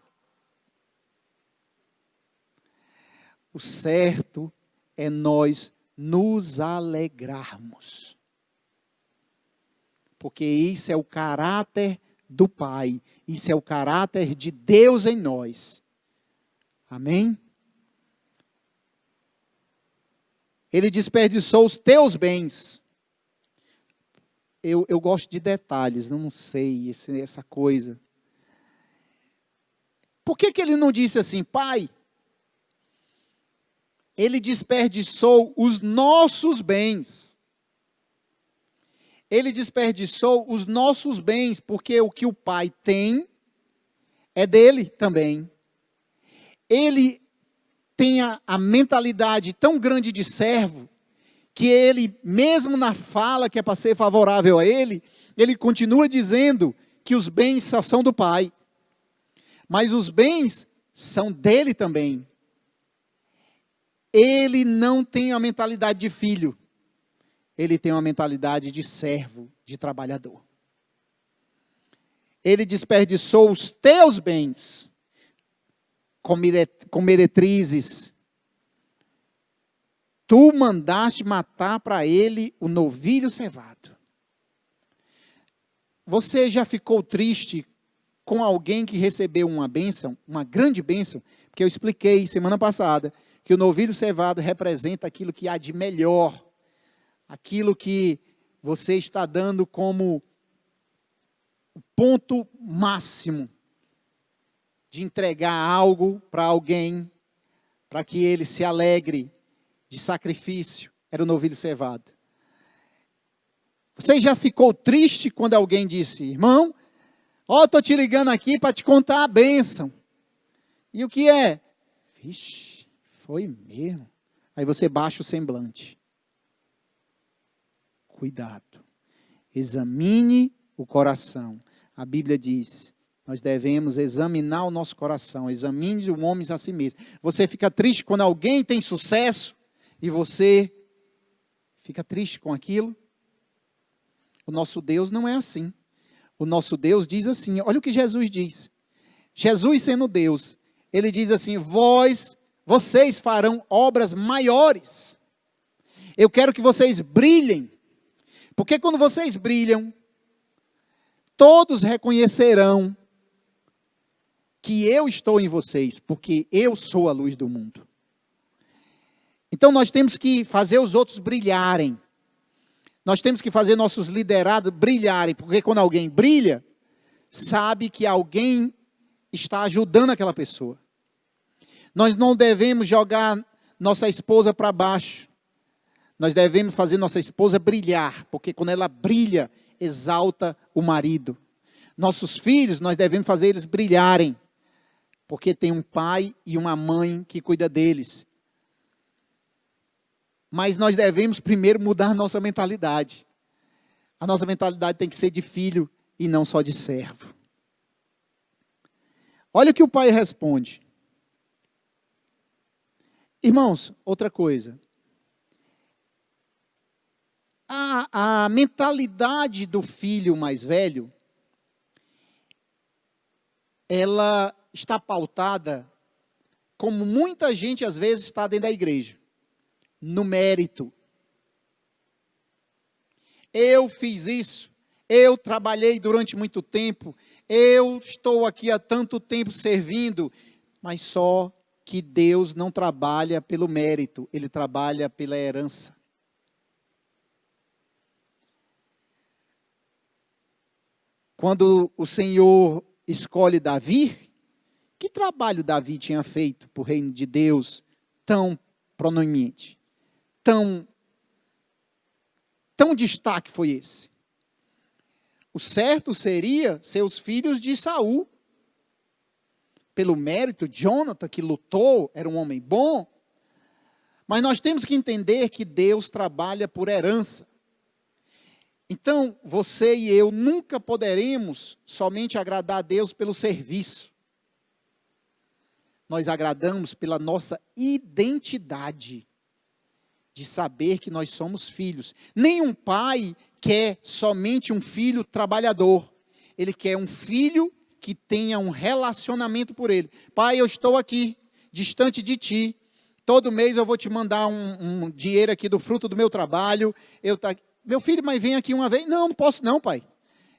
O certo é nós nos alegrarmos. Porque isso é o caráter do Pai, isso é o caráter de Deus em nós. Amém? Ele desperdiçou os teus bens. Eu gosto de detalhes, não sei, essa coisa. Por que ele não disse assim, Pai, ele desperdiçou os nossos bens. Ele desperdiçou os nossos bens, porque o que o Pai tem é dele também. Ele tem a mentalidade tão grande de servo, que ele, mesmo na fala que é para ser favorável a ele, ele continua dizendo que os bens só são do Pai. Mas os bens são dele também. Ele não tem a mentalidade de filho. Ele tem uma mentalidade de servo, de trabalhador. Ele desperdiçou os teus bens com meretrizes. Tu mandaste matar para ele o novilho cevado. Você já ficou triste com alguém que recebeu uma bênção, uma grande bênção? Porque eu expliquei semana passada que o novilho cevado representa aquilo que há de melhor, aquilo que você está dando como o ponto máximo de entregar algo para alguém, para que ele se alegre, de sacrifício, era o novilho cevado. Você já ficou triste quando alguém disse, irmão, estou te ligando aqui para te contar a bênção. E o que é? Vixe, foi mesmo. Aí você baixa o semblante. Cuidado. Examine o coração. A Bíblia diz, nós devemos examinar o nosso coração. Examine o homem a si mesmo. Você fica triste quando alguém tem sucesso e você fica triste com aquilo? O nosso Deus não é assim. O nosso Deus diz assim, olha o que Jesus diz. Jesus sendo Deus, ele diz assim, vocês farão obras maiores. Eu quero que vocês brilhem. Porque quando vocês brilham, todos reconhecerão que eu estou em vocês, porque eu sou a luz do mundo. Então nós temos que fazer os outros brilharem. Nós temos que fazer nossos liderados brilharem, porque quando alguém brilha, sabe que alguém está ajudando aquela pessoa. Nós não devemos jogar nossa esposa para baixo. Nós devemos fazer nossa esposa brilhar, porque quando ela brilha, exalta o marido. Nossos filhos, nós devemos fazer eles brilharem, porque tem um pai e uma mãe que cuida deles. Mas nós devemos primeiro mudar a nossa mentalidade. A nossa mentalidade tem que ser de filho e não só de servo. Olha o que o pai responde. Irmãos, outra coisa. A mentalidade do filho mais velho, ela está pautada, como muita gente às vezes está dentro da igreja, no mérito. Eu fiz isso, eu trabalhei durante muito tempo, eu estou aqui há tanto tempo servindo, mas só que Deus não trabalha pelo mérito, Ele trabalha pela herança. Quando o Senhor escolhe Davi, que trabalho Davi tinha feito para o reino de Deus tão proeminente? Tão destaque foi esse? O certo seria ser os filhos de Saul. Pelo mérito, Jonathan, que lutou, era um homem bom. Mas nós temos que entender que Deus trabalha por herança. Então, você e eu nunca poderemos somente agradar a Deus pelo serviço. Nós agradamos pela nossa identidade, de saber que nós somos filhos. Nenhum pai quer somente um filho trabalhador. Ele quer um filho que tenha um relacionamento por ele. Pai, eu estou aqui, distante de ti. Todo mês eu vou te mandar um dinheiro aqui do fruto do meu trabalho. Meu filho, mas vem aqui uma vez. Não posso não, pai.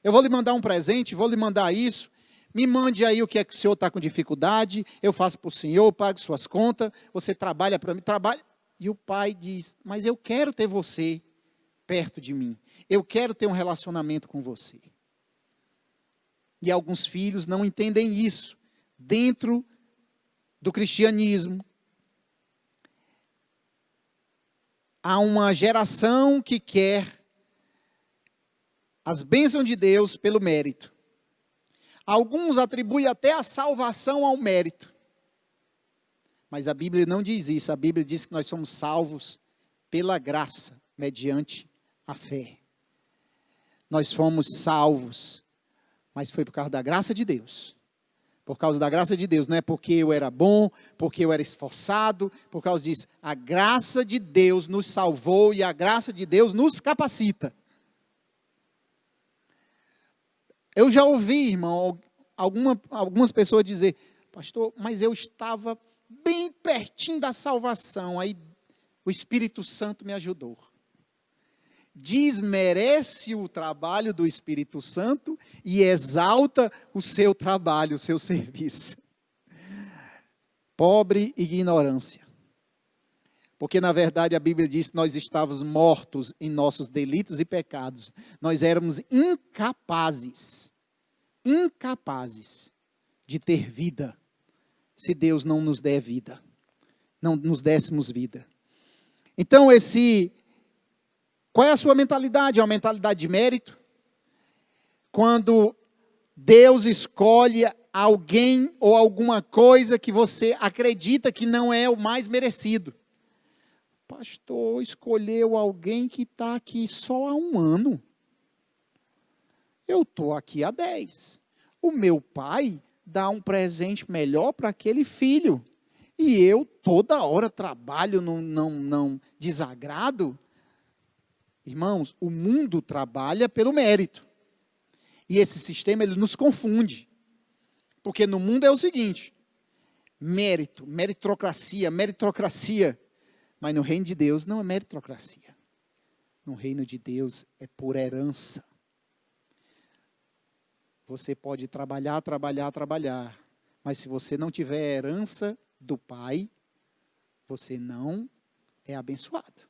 Eu vou lhe mandar um presente, vou lhe mandar isso. Me mande aí o que é que o senhor está com dificuldade. Eu faço para o senhor, eu pago suas contas. Você trabalha para mim, trabalha. E o pai diz, mas eu quero ter você perto de mim. Eu quero ter um relacionamento com você. E alguns filhos não entendem isso. Dentro do cristianismo, há uma geração que quer as bênçãos de Deus pelo mérito. Alguns atribuem até a salvação ao mérito. Mas a Bíblia não diz isso. A Bíblia diz que nós somos salvos pela graça, mediante a fé. Nós fomos salvos, mas foi por causa da graça de Deus. Por causa da graça de Deus, não é porque eu era bom, porque eu era esforçado, por causa disso. A graça de Deus nos salvou e a graça de Deus nos capacita. Eu já ouvi, irmão, algumas pessoas dizer, pastor, mas eu estava bem pertinho da salvação, aí o Espírito Santo me ajudou. Desmerece o trabalho do Espírito Santo e exalta o seu trabalho, o seu serviço. Pobre ignorância. Porque na verdade a Bíblia diz que nós estávamos mortos em nossos delitos e pecados. Nós éramos incapazes de ter vida, se Deus não nos der vida, não nos dessemos vida. Então qual é a sua mentalidade? É uma mentalidade de mérito? Quando Deus escolhe alguém ou alguma coisa que você acredita que não é o mais merecido. Pastor, escolheu alguém que está aqui só há 1 ano. Eu estou aqui há 10. O meu pai dá um presente melhor para aquele filho. E eu toda hora trabalho, não desagrado. Irmãos, o mundo trabalha pelo mérito. E esse sistema, ele nos confunde. Porque no mundo é o seguinte, mérito, meritocracia. Mas no reino de Deus não é meritocracia. No reino de Deus é por herança. Você pode trabalhar. Mas se você não tiver herança do Pai, você não é abençoado.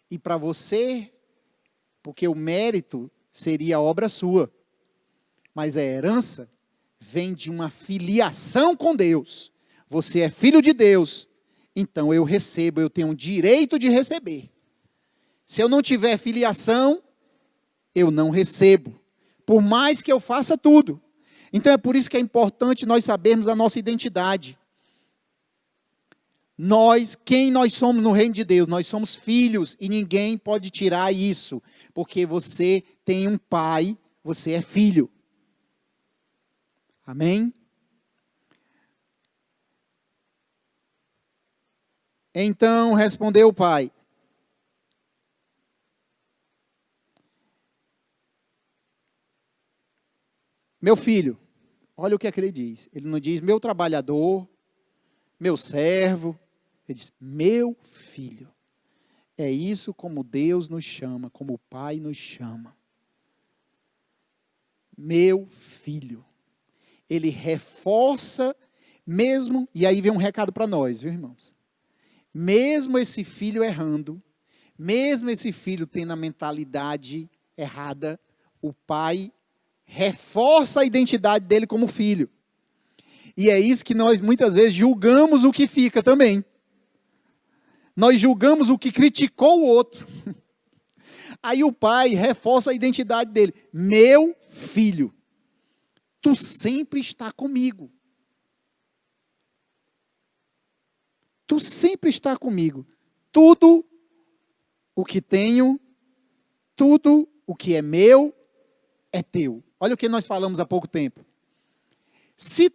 E para você, porque o mérito seria obra sua, mas a herança vem de uma filiação com Deus. Você é filho de Deus, então eu recebo, eu tenho o direito de receber. Se eu não tiver filiação, eu não recebo. Por mais que eu faça tudo. Então é por isso que é importante nós sabermos a nossa identidade. Quem nós somos no reino de Deus? Nós somos filhos e ninguém pode tirar isso. Porque você tem um pai, você é filho. Amém? Então respondeu o pai: meu filho, olha o que é que ele diz. Ele não diz meu trabalhador, meu servo. Ele diz meu filho. É isso como Deus nos chama, como o Pai nos chama. Meu filho. Ele reforça mesmo, e aí vem um recado para nós, viu, irmãos? Mesmo esse filho errando, mesmo esse filho tendo a mentalidade errada, o pai reforça a identidade dele como filho. E é isso que nós muitas vezes julgamos o que fica também. Nós julgamos o que criticou o outro. Aí o pai reforça a identidade dele. Meu filho, tu sempre está comigo. Tu sempre está comigo. Tudo o que tenho, tudo o que é meu, é teu. Olha o que nós falamos há pouco tempo. Se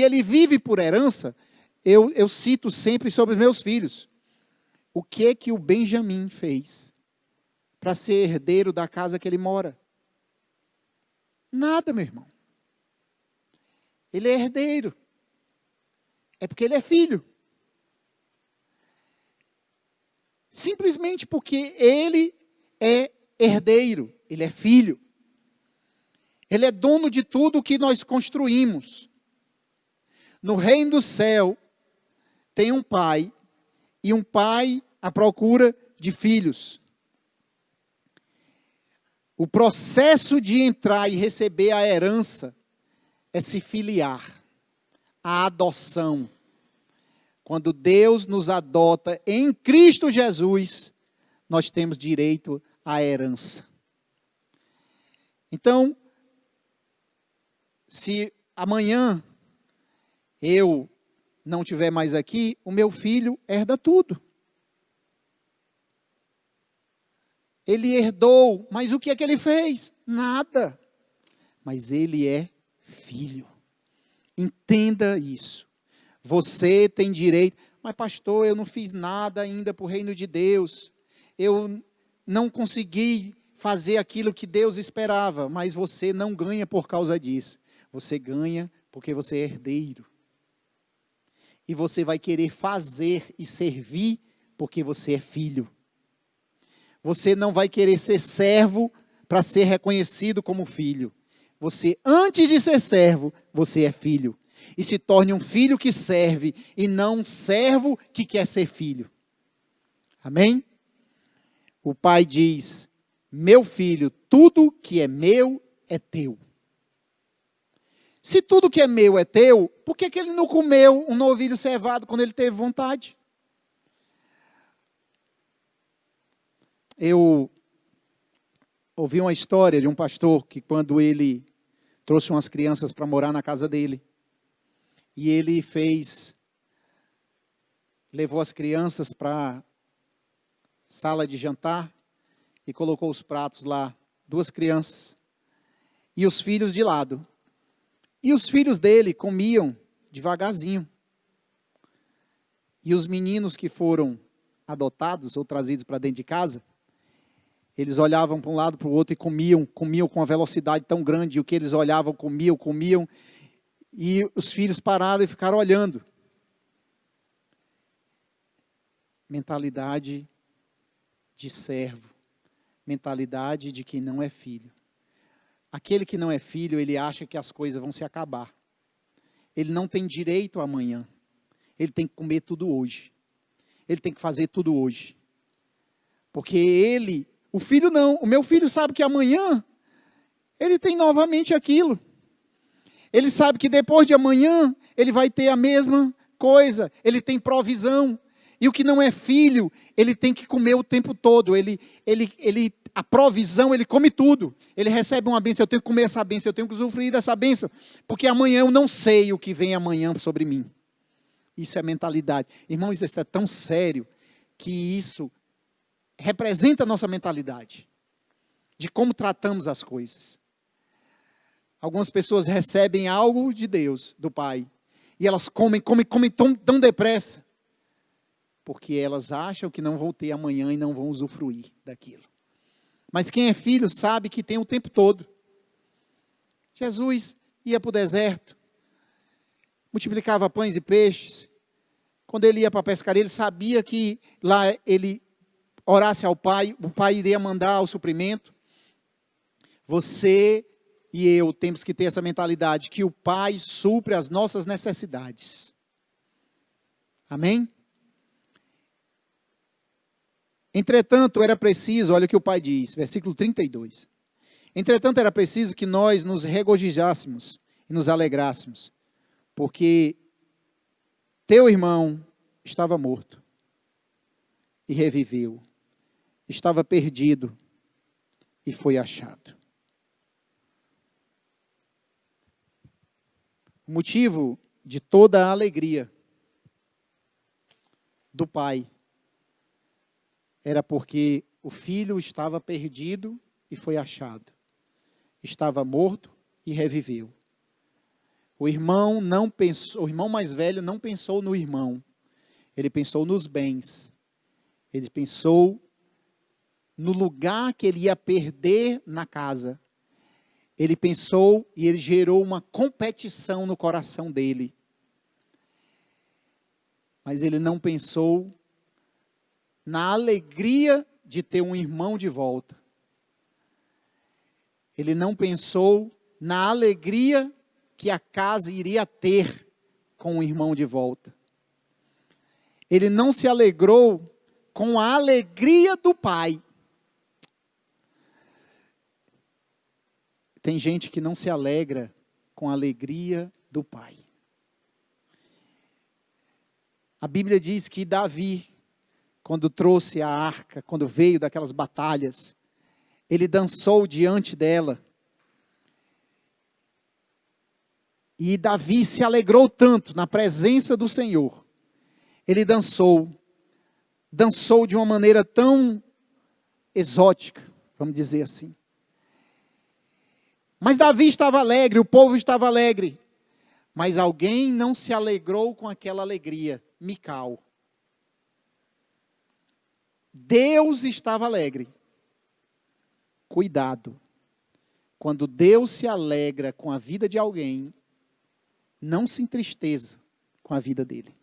ele vive por herança, eu cito sempre sobre os meus filhos. O que o Benjamin fez para ser herdeiro da casa que ele mora? Nada, meu irmão. Ele é herdeiro. É porque ele é filho. Simplesmente porque ele é herdeiro, ele é filho. Ele é dono de tudo que nós construímos. No reino do céu, tem um pai, e um pai à procura de filhos. O processo de entrar e receber a herança é se filiar, a adoção. Quando Deus nos adota em Cristo Jesus, nós temos direito à herança. Então, se amanhã eu não estiver mais aqui, o meu filho herda tudo. Ele herdou, mas o que é que ele fez? Nada. Mas ele é filho. Entenda isso. Você tem direito. Mas pastor, eu não fiz nada ainda para o reino de Deus. Eu não consegui fazer aquilo que Deus esperava. Mas você não ganha por causa disso. Você ganha porque você é herdeiro. E você vai querer fazer e servir porque você é filho. Você não vai querer ser servo para ser reconhecido como filho. Você, antes de ser servo, você é filho. E se torne um filho que serve e não um servo que quer ser filho. Amém? O pai diz: meu filho, tudo que é meu é teu. Se tudo que é meu é teu, por que ele não comeu um novilho cevado quando ele teve vontade? Eu ouvi uma história de um pastor que quando ele trouxe umas crianças para morar na casa dele, e ele levou as crianças para a sala de jantar e colocou os pratos lá, 2 crianças, e os filhos de lado. E os filhos dele comiam devagarzinho. E os meninos que foram adotados ou trazidos para dentro de casa, eles olhavam para um lado para o outro e comiam com uma velocidade tão grande, e o que eles olhavam, comiam, e os filhos pararam e ficaram olhando. Mentalidade de servo, mentalidade de quem não é filho. Aquele que não é filho, ele acha que as coisas vão se acabar. Ele não tem direito amanhã. Ele tem que comer tudo hoje. Ele tem que fazer tudo hoje. Porque o filho não. O meu filho sabe que amanhã, ele tem novamente aquilo. Ele sabe que depois de amanhã, ele vai ter a mesma coisa. Ele tem provisão. E o que não é filho, ele tem que comer o tempo todo. A provisão, ele come tudo. Ele recebe uma bênção, eu tenho que comer essa bênção, eu tenho que usufruir dessa bênção. Porque amanhã eu não sei o que vem amanhã sobre mim. Isso é mentalidade. Irmãos, isso é tão sério que isso representa a nossa mentalidade. De como tratamos as coisas. Algumas pessoas recebem algo de Deus, do Pai. E elas comem tão depressa. Porque elas acham que não vão ter amanhã e não vão usufruir daquilo. Mas quem é filho sabe que tem o tempo todo. Jesus ia para o deserto, multiplicava pães e peixes. Quando ele ia para a pescaria, ele sabia que lá ele orasse ao Pai, o Pai iria mandar o suprimento. Você e eu temos que ter essa mentalidade, que o Pai supre as nossas necessidades. Amém? Entretanto, era preciso, olha o que o Pai diz, versículo 32. Entretanto, era preciso que nós nos regozijássemos e nos alegrássemos, porque teu irmão estava morto e reviveu, estava perdido e foi achado. O motivo de toda a alegria do pai era porque o filho estava perdido e foi achado. Estava morto e reviveu. O irmão mais velho não pensou no irmão. Ele pensou nos bens. Ele pensou no lugar que ele ia perder na casa. Ele pensou e ele gerou uma competição no coração dele. Mas ele não pensou na alegria de ter um irmão de volta. Ele não pensou na alegria que a casa iria ter com o irmão de volta. Ele não se alegrou com a alegria do pai. Tem gente que não se alegra com a alegria do pai. A Bíblia diz que Davi, quando trouxe a arca, quando veio daquelas batalhas, ele dançou diante dela. E Davi se alegrou tanto na presença do Senhor. Ele dançou de uma maneira tão exótica, vamos dizer assim. Mas Davi estava alegre, o povo estava alegre. Mas alguém não se alegrou com aquela alegria, Mical. Deus estava alegre. Cuidado. Quando Deus se alegra com a vida de alguém, não se entristeça com a vida dele.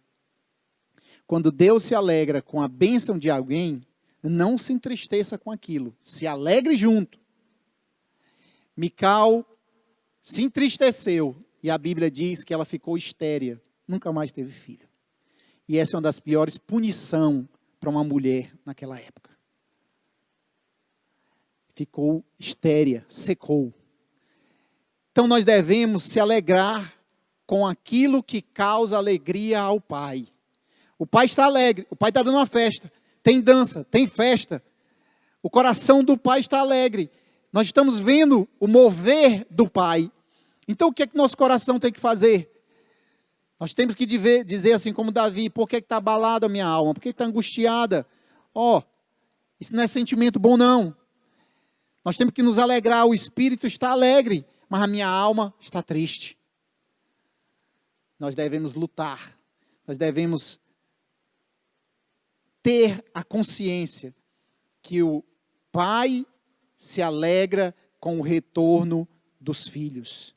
Quando Deus se alegra com a bênção de alguém, não se entristeça com aquilo. Se alegre junto. Mical se entristeceu e a Bíblia diz que ela ficou estéria. Nunca mais teve filho. E essa é uma das piores punições para uma mulher naquela época. Ficou estéria, secou. Então nós devemos se alegrar com aquilo que causa alegria ao pai. O pai está alegre, o pai está dando uma festa, tem dança, tem festa. O coração do pai está alegre. Nós estamos vendo o mover do pai. Então o que é que nosso coração tem que fazer? Nós temos que dizer assim como Davi, por que está abalada a minha alma? Por que está angustiada? Isso não é sentimento bom não. Nós temos que nos alegrar, o espírito está alegre, mas a minha alma está triste. Nós devemos lutar, nós devemos ter a consciência que o pai se alegra com o retorno dos filhos.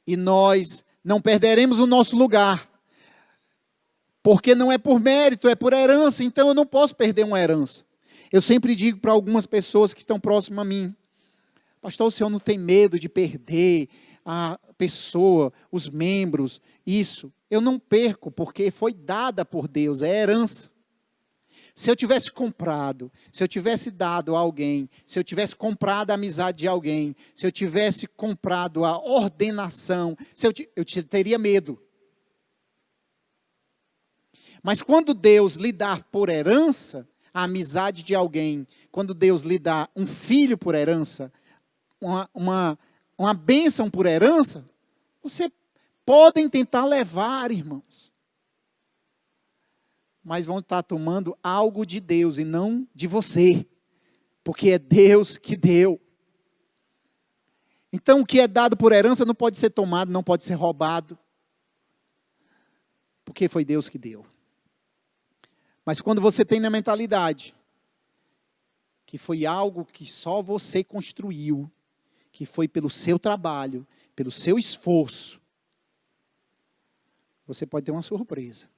E nós não perderemos o nosso lugar, porque não é por mérito, é por herança, então eu não posso perder uma herança. Eu sempre digo para algumas pessoas que estão próximas a mim, pastor, o senhor não tem medo de perder a pessoa, os membros, isso. Eu não perco, porque foi dada por Deus, é herança. Se eu tivesse comprado, se eu tivesse dado a alguém, se eu tivesse comprado a amizade de alguém, se eu tivesse comprado a ordenação, eu teria medo. Mas quando Deus lhe dá por herança a amizade de alguém, quando Deus lhe dá um filho por herança, uma bênção por herança, você podem tentar levar, irmãos. Mas vão estar tomando algo de Deus e não de você. Porque é Deus que deu. Então, o que é dado por herança não pode ser tomado, não pode ser roubado. Porque foi Deus que deu. Mas quando você tem na mentalidade que foi algo que só você construiu, que foi pelo seu trabalho, pelo seu esforço, você pode ter uma surpresa.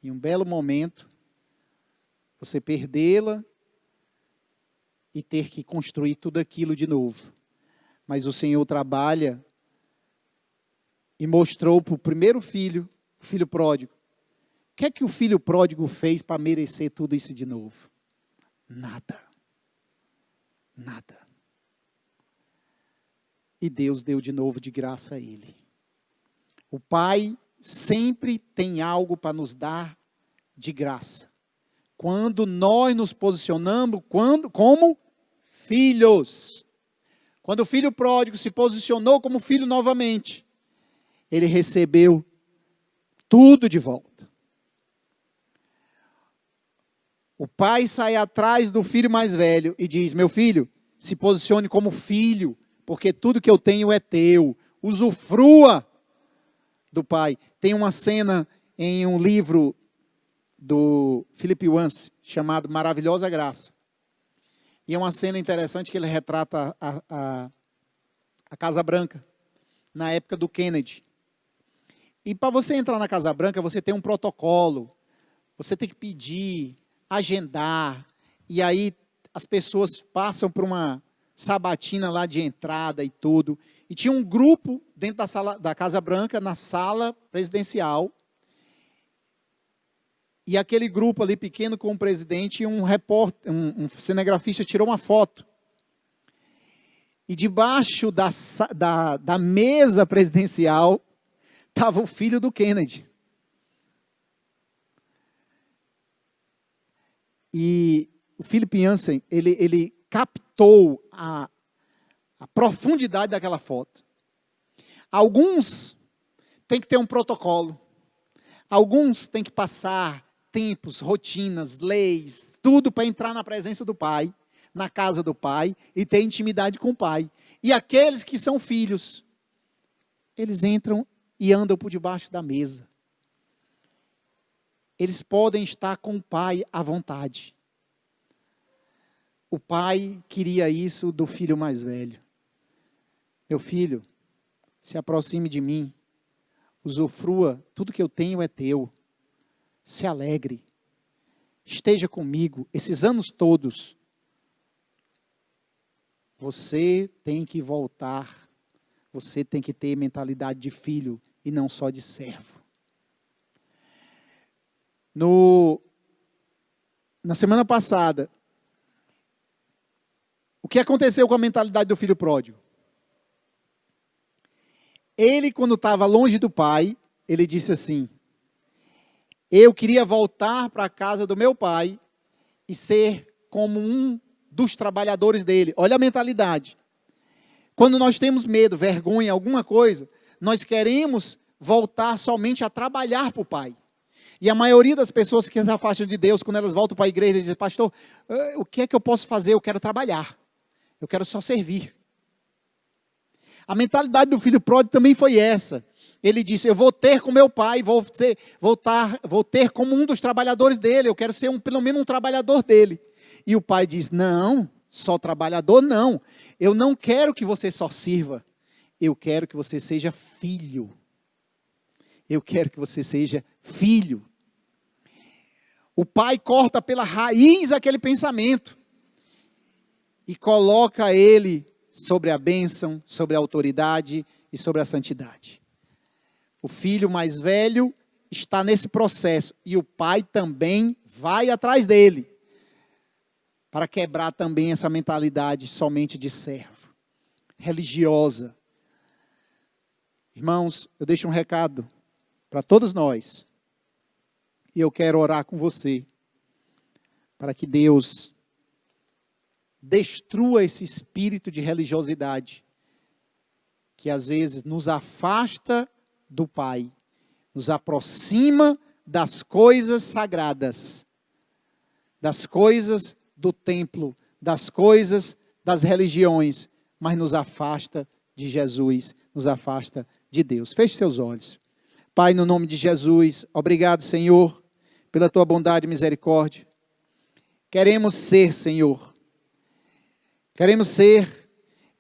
Em um belo momento, você perdê-la e ter que construir tudo aquilo de novo. Mas o Senhor trabalha e mostrou para o primeiro filho, o filho pródigo. O que é que o filho pródigo fez para merecer tudo isso de novo? Nada. Nada. E Deus deu de novo de graça a ele. O Pai sempre tem algo para nos dar de graça. Quando nós nos posicionamos como filhos. Quando o filho pródigo se posicionou como filho novamente, ele recebeu tudo de volta. O pai sai atrás do filho mais velho e diz: meu filho, se posicione como filho, porque tudo que eu tenho é teu. Usufrua do pai. Tem uma cena em um livro do Philip Yancey, chamado Maravilhosa Graça. E é uma cena interessante que ele retrata a Casa Branca, na época do Kennedy. E para você entrar na Casa Branca, você tem um protocolo, você tem que pedir, agendar, e aí as pessoas passam por uma sabatina lá de entrada e tudo. E tinha um grupo dentro da sala da Casa Branca, na sala presidencial. E aquele grupo ali pequeno com o presidente, um cinegrafista tirou uma foto. E debaixo da mesa presidencial estava o filho do Kennedy. E o Philip Yancey, ele captou a profundidade daquela foto. Alguns têm que ter um protocolo. Alguns têm que passar tempos, rotinas, leis, tudo para entrar na presença do Pai, na casa do Pai, e ter intimidade com o Pai. E aqueles que são filhos, eles entram e andam por debaixo da mesa. Eles podem estar com o Pai à vontade. O pai queria isso do filho mais velho. Meu filho, se aproxime de mim, usufrua, tudo que eu tenho é teu. Se alegre, esteja comigo esses anos todos. Você tem que voltar, você tem que ter mentalidade de filho e não só de servo. Na semana passada, o que aconteceu com a mentalidade do filho pródigo? Ele, quando estava longe do pai, ele disse assim: eu queria voltar para a casa do meu pai e ser como um dos trabalhadores dele. Olha a mentalidade. Quando nós temos medo, vergonha, alguma coisa, nós queremos voltar somente a trabalhar para o pai. E a maioria das pessoas que se afastam de Deus, quando elas voltam para a igreja, dizem: pastor, o que é que eu posso fazer? Eu quero trabalhar. Eu quero só servir. A mentalidade do filho pródigo também foi essa. Ele disse: eu vou ter com meu pai, vou ter como um dos trabalhadores dele, eu quero ser pelo menos um trabalhador dele. E o pai diz: não, só trabalhador não. Eu não quero que você só sirva. Eu quero que você seja filho. Eu quero que você seja filho. O pai corta pela raiz aquele pensamento e coloca ele sobre a bênção, sobre a autoridade e sobre a santidade. O filho mais velho está nesse processo e o pai também vai atrás dele para quebrar também essa mentalidade somente de servo, religiosa. Irmãos, eu deixo um recado para todos nós. E eu quero orar com você, para que Deus destrua esse espírito de religiosidade, que às vezes nos afasta do Pai, nos aproxima das coisas sagradas, das coisas do templo, das coisas das religiões, mas nos afasta de Jesus, nos afasta de Deus. Feche seus olhos. Pai, no nome de Jesus, obrigado, Senhor, pela tua bondade e misericórdia. Queremos ser, Senhor. Queremos ser.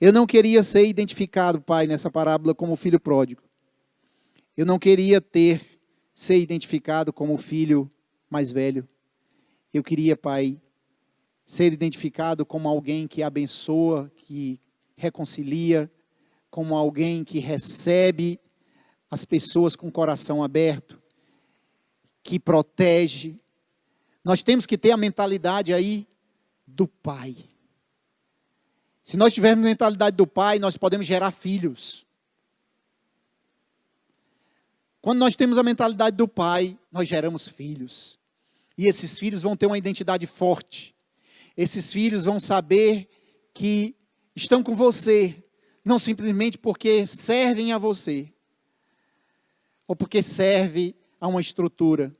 Eu não queria ser identificado, Pai, nessa parábola como filho pródigo. Eu não queria ser identificado como filho mais velho. Eu queria, Pai, ser identificado como alguém que abençoa, que reconcilia, como alguém que recebe as pessoas com o coração aberto, que protege. Nós temos que ter a mentalidade aí do Pai. Se nós tivermos a mentalidade do Pai, nós podemos gerar filhos. Quando nós temos a mentalidade do Pai, nós geramos filhos. E esses filhos vão ter uma identidade forte. Esses filhos vão saber que estão com você, não simplesmente porque servem a você, ou porque servem a uma estrutura,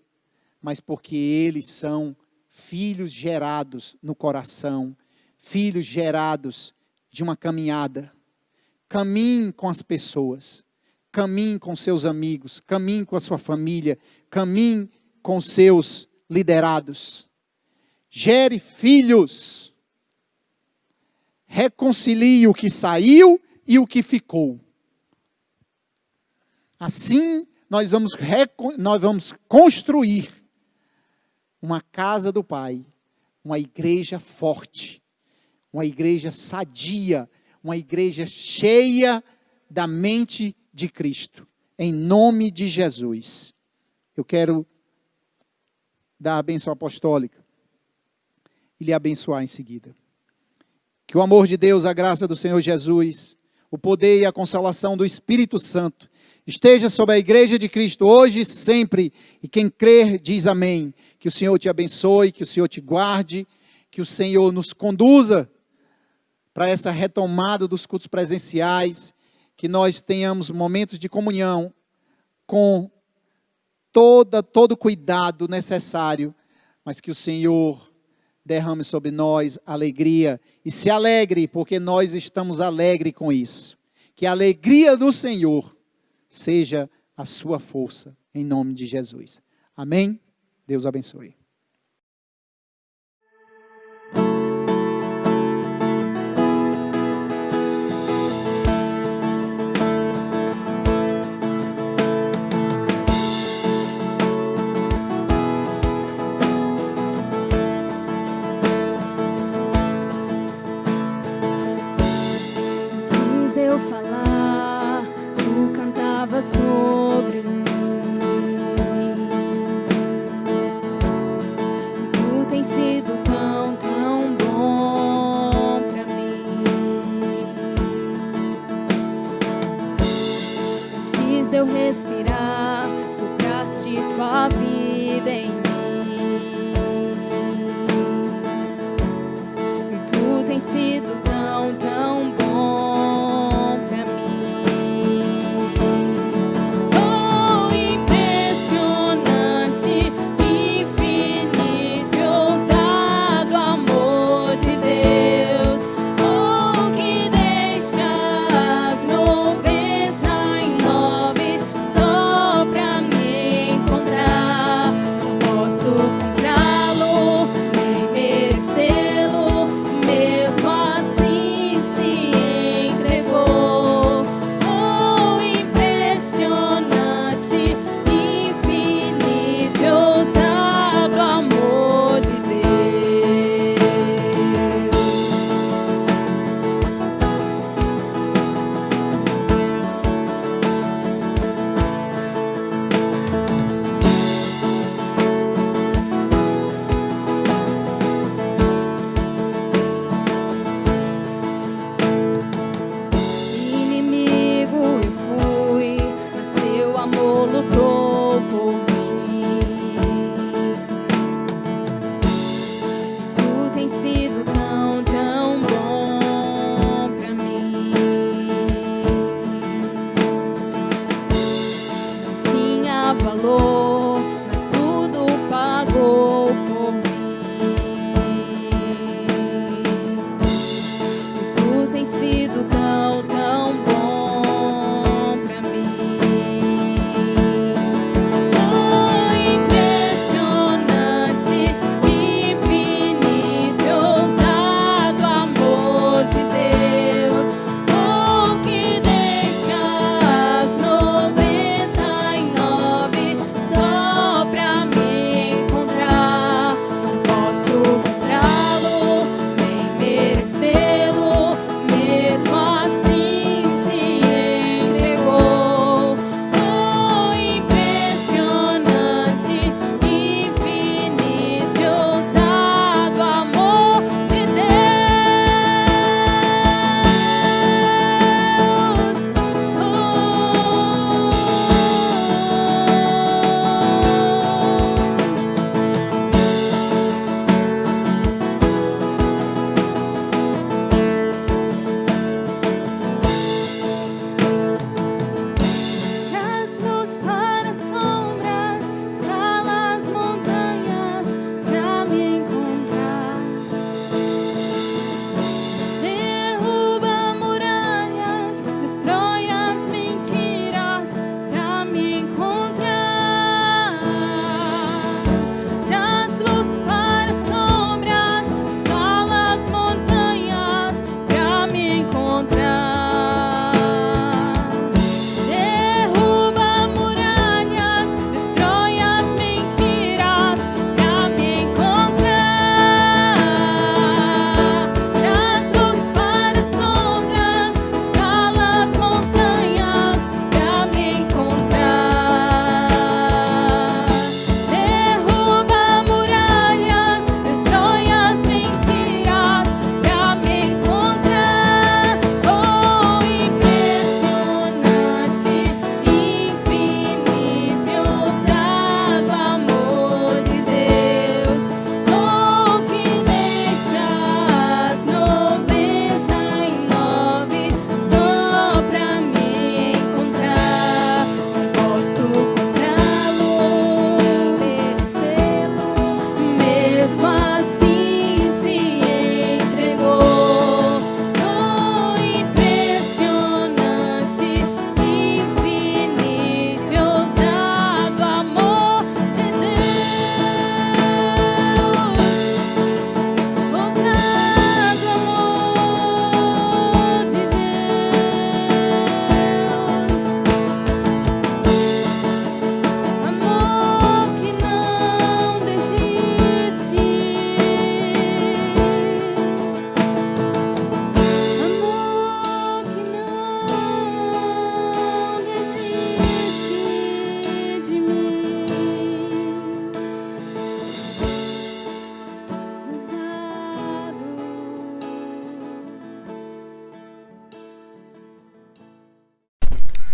mas porque eles são filhos gerados no coração, filhos gerados de uma caminhada. Caminhe com as pessoas, caminhe com seus amigos, caminhe com a sua família, caminhe com seus liderados. Gere filhos. Reconcilie o que saiu e o que ficou. Assim, nós vamos construir uma casa do Pai, uma igreja forte, uma igreja sadia, uma igreja cheia da mente de Cristo, em nome de Jesus. Eu quero dar a bênção apostólica e lhe abençoar em seguida. Que o amor de Deus, a graça do Senhor Jesus, o poder e a consolação do Espírito Santo esteja sobre a igreja de Cristo hoje e sempre. E quem crer diz amém. Que o Senhor te abençoe, que o Senhor te guarde, que o Senhor nos conduza para essa retomada dos cultos presenciais, que nós tenhamos momentos de comunhão com todo o cuidado necessário, mas que o Senhor derrame sobre nós alegria e se alegre, porque nós estamos alegres com isso. Que a alegria do Senhor seja a sua força, em nome de Jesus. Amém? Deus abençoe. Antes de eu falar, tu cantava sobre mim.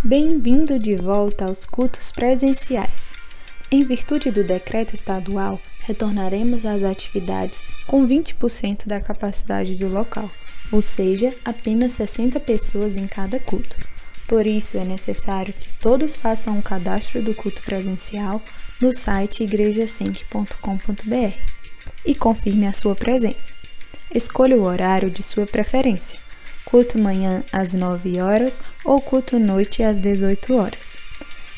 Bem-vindo de volta aos cultos presenciais. Em virtude do decreto estadual, retornaremos às atividades com 20% da capacidade do local, ou seja, apenas 60 pessoas em cada culto. Por isso, é necessário que todos façam um cadastro do culto presencial no site igrejasenc.com.br e confirme a sua presença. Escolha o horário de sua preferência. Culto manhã às 9 horas ou culto noite às 18 horas.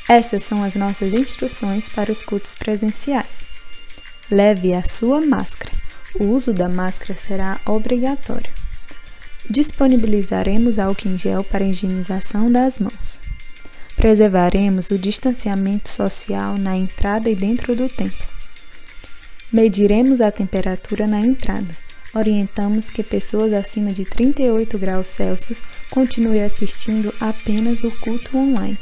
Essas são as nossas instruções para os cultos presenciais. Leve a sua máscara. O uso da máscara será obrigatório. Disponibilizaremos álcool em gel para higienização das mãos. Preservaremos o distanciamento social na entrada e dentro do templo. Mediremos a temperatura na entrada. Orientamos que pessoas acima de 38 graus Celsius continuem assistindo apenas o culto online.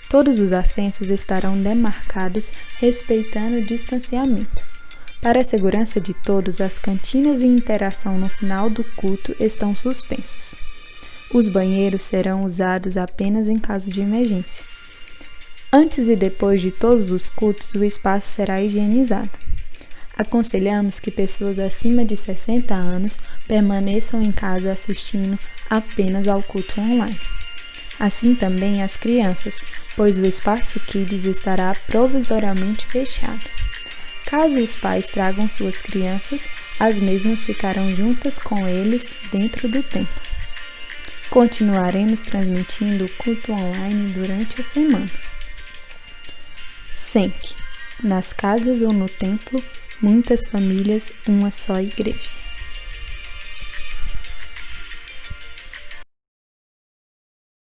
Todos os assentos estarão demarcados, respeitando o distanciamento. Para a segurança de todos, as cantinas e interação no final do culto estão suspensas. Os banheiros serão usados apenas em caso de emergência. Antes e depois de todos os cultos, o espaço será higienizado. Aconselhamos que pessoas acima de 60 anos permaneçam em casa assistindo apenas ao culto online. Assim também as crianças, pois o espaço Kids estará provisoriamente fechado. Caso os pais tragam suas crianças, as mesmas ficarão juntas com eles dentro do templo. Continuaremos transmitindo o culto online durante a semana. SENC. Nas casas ou no templo, muitas famílias, uma só igreja.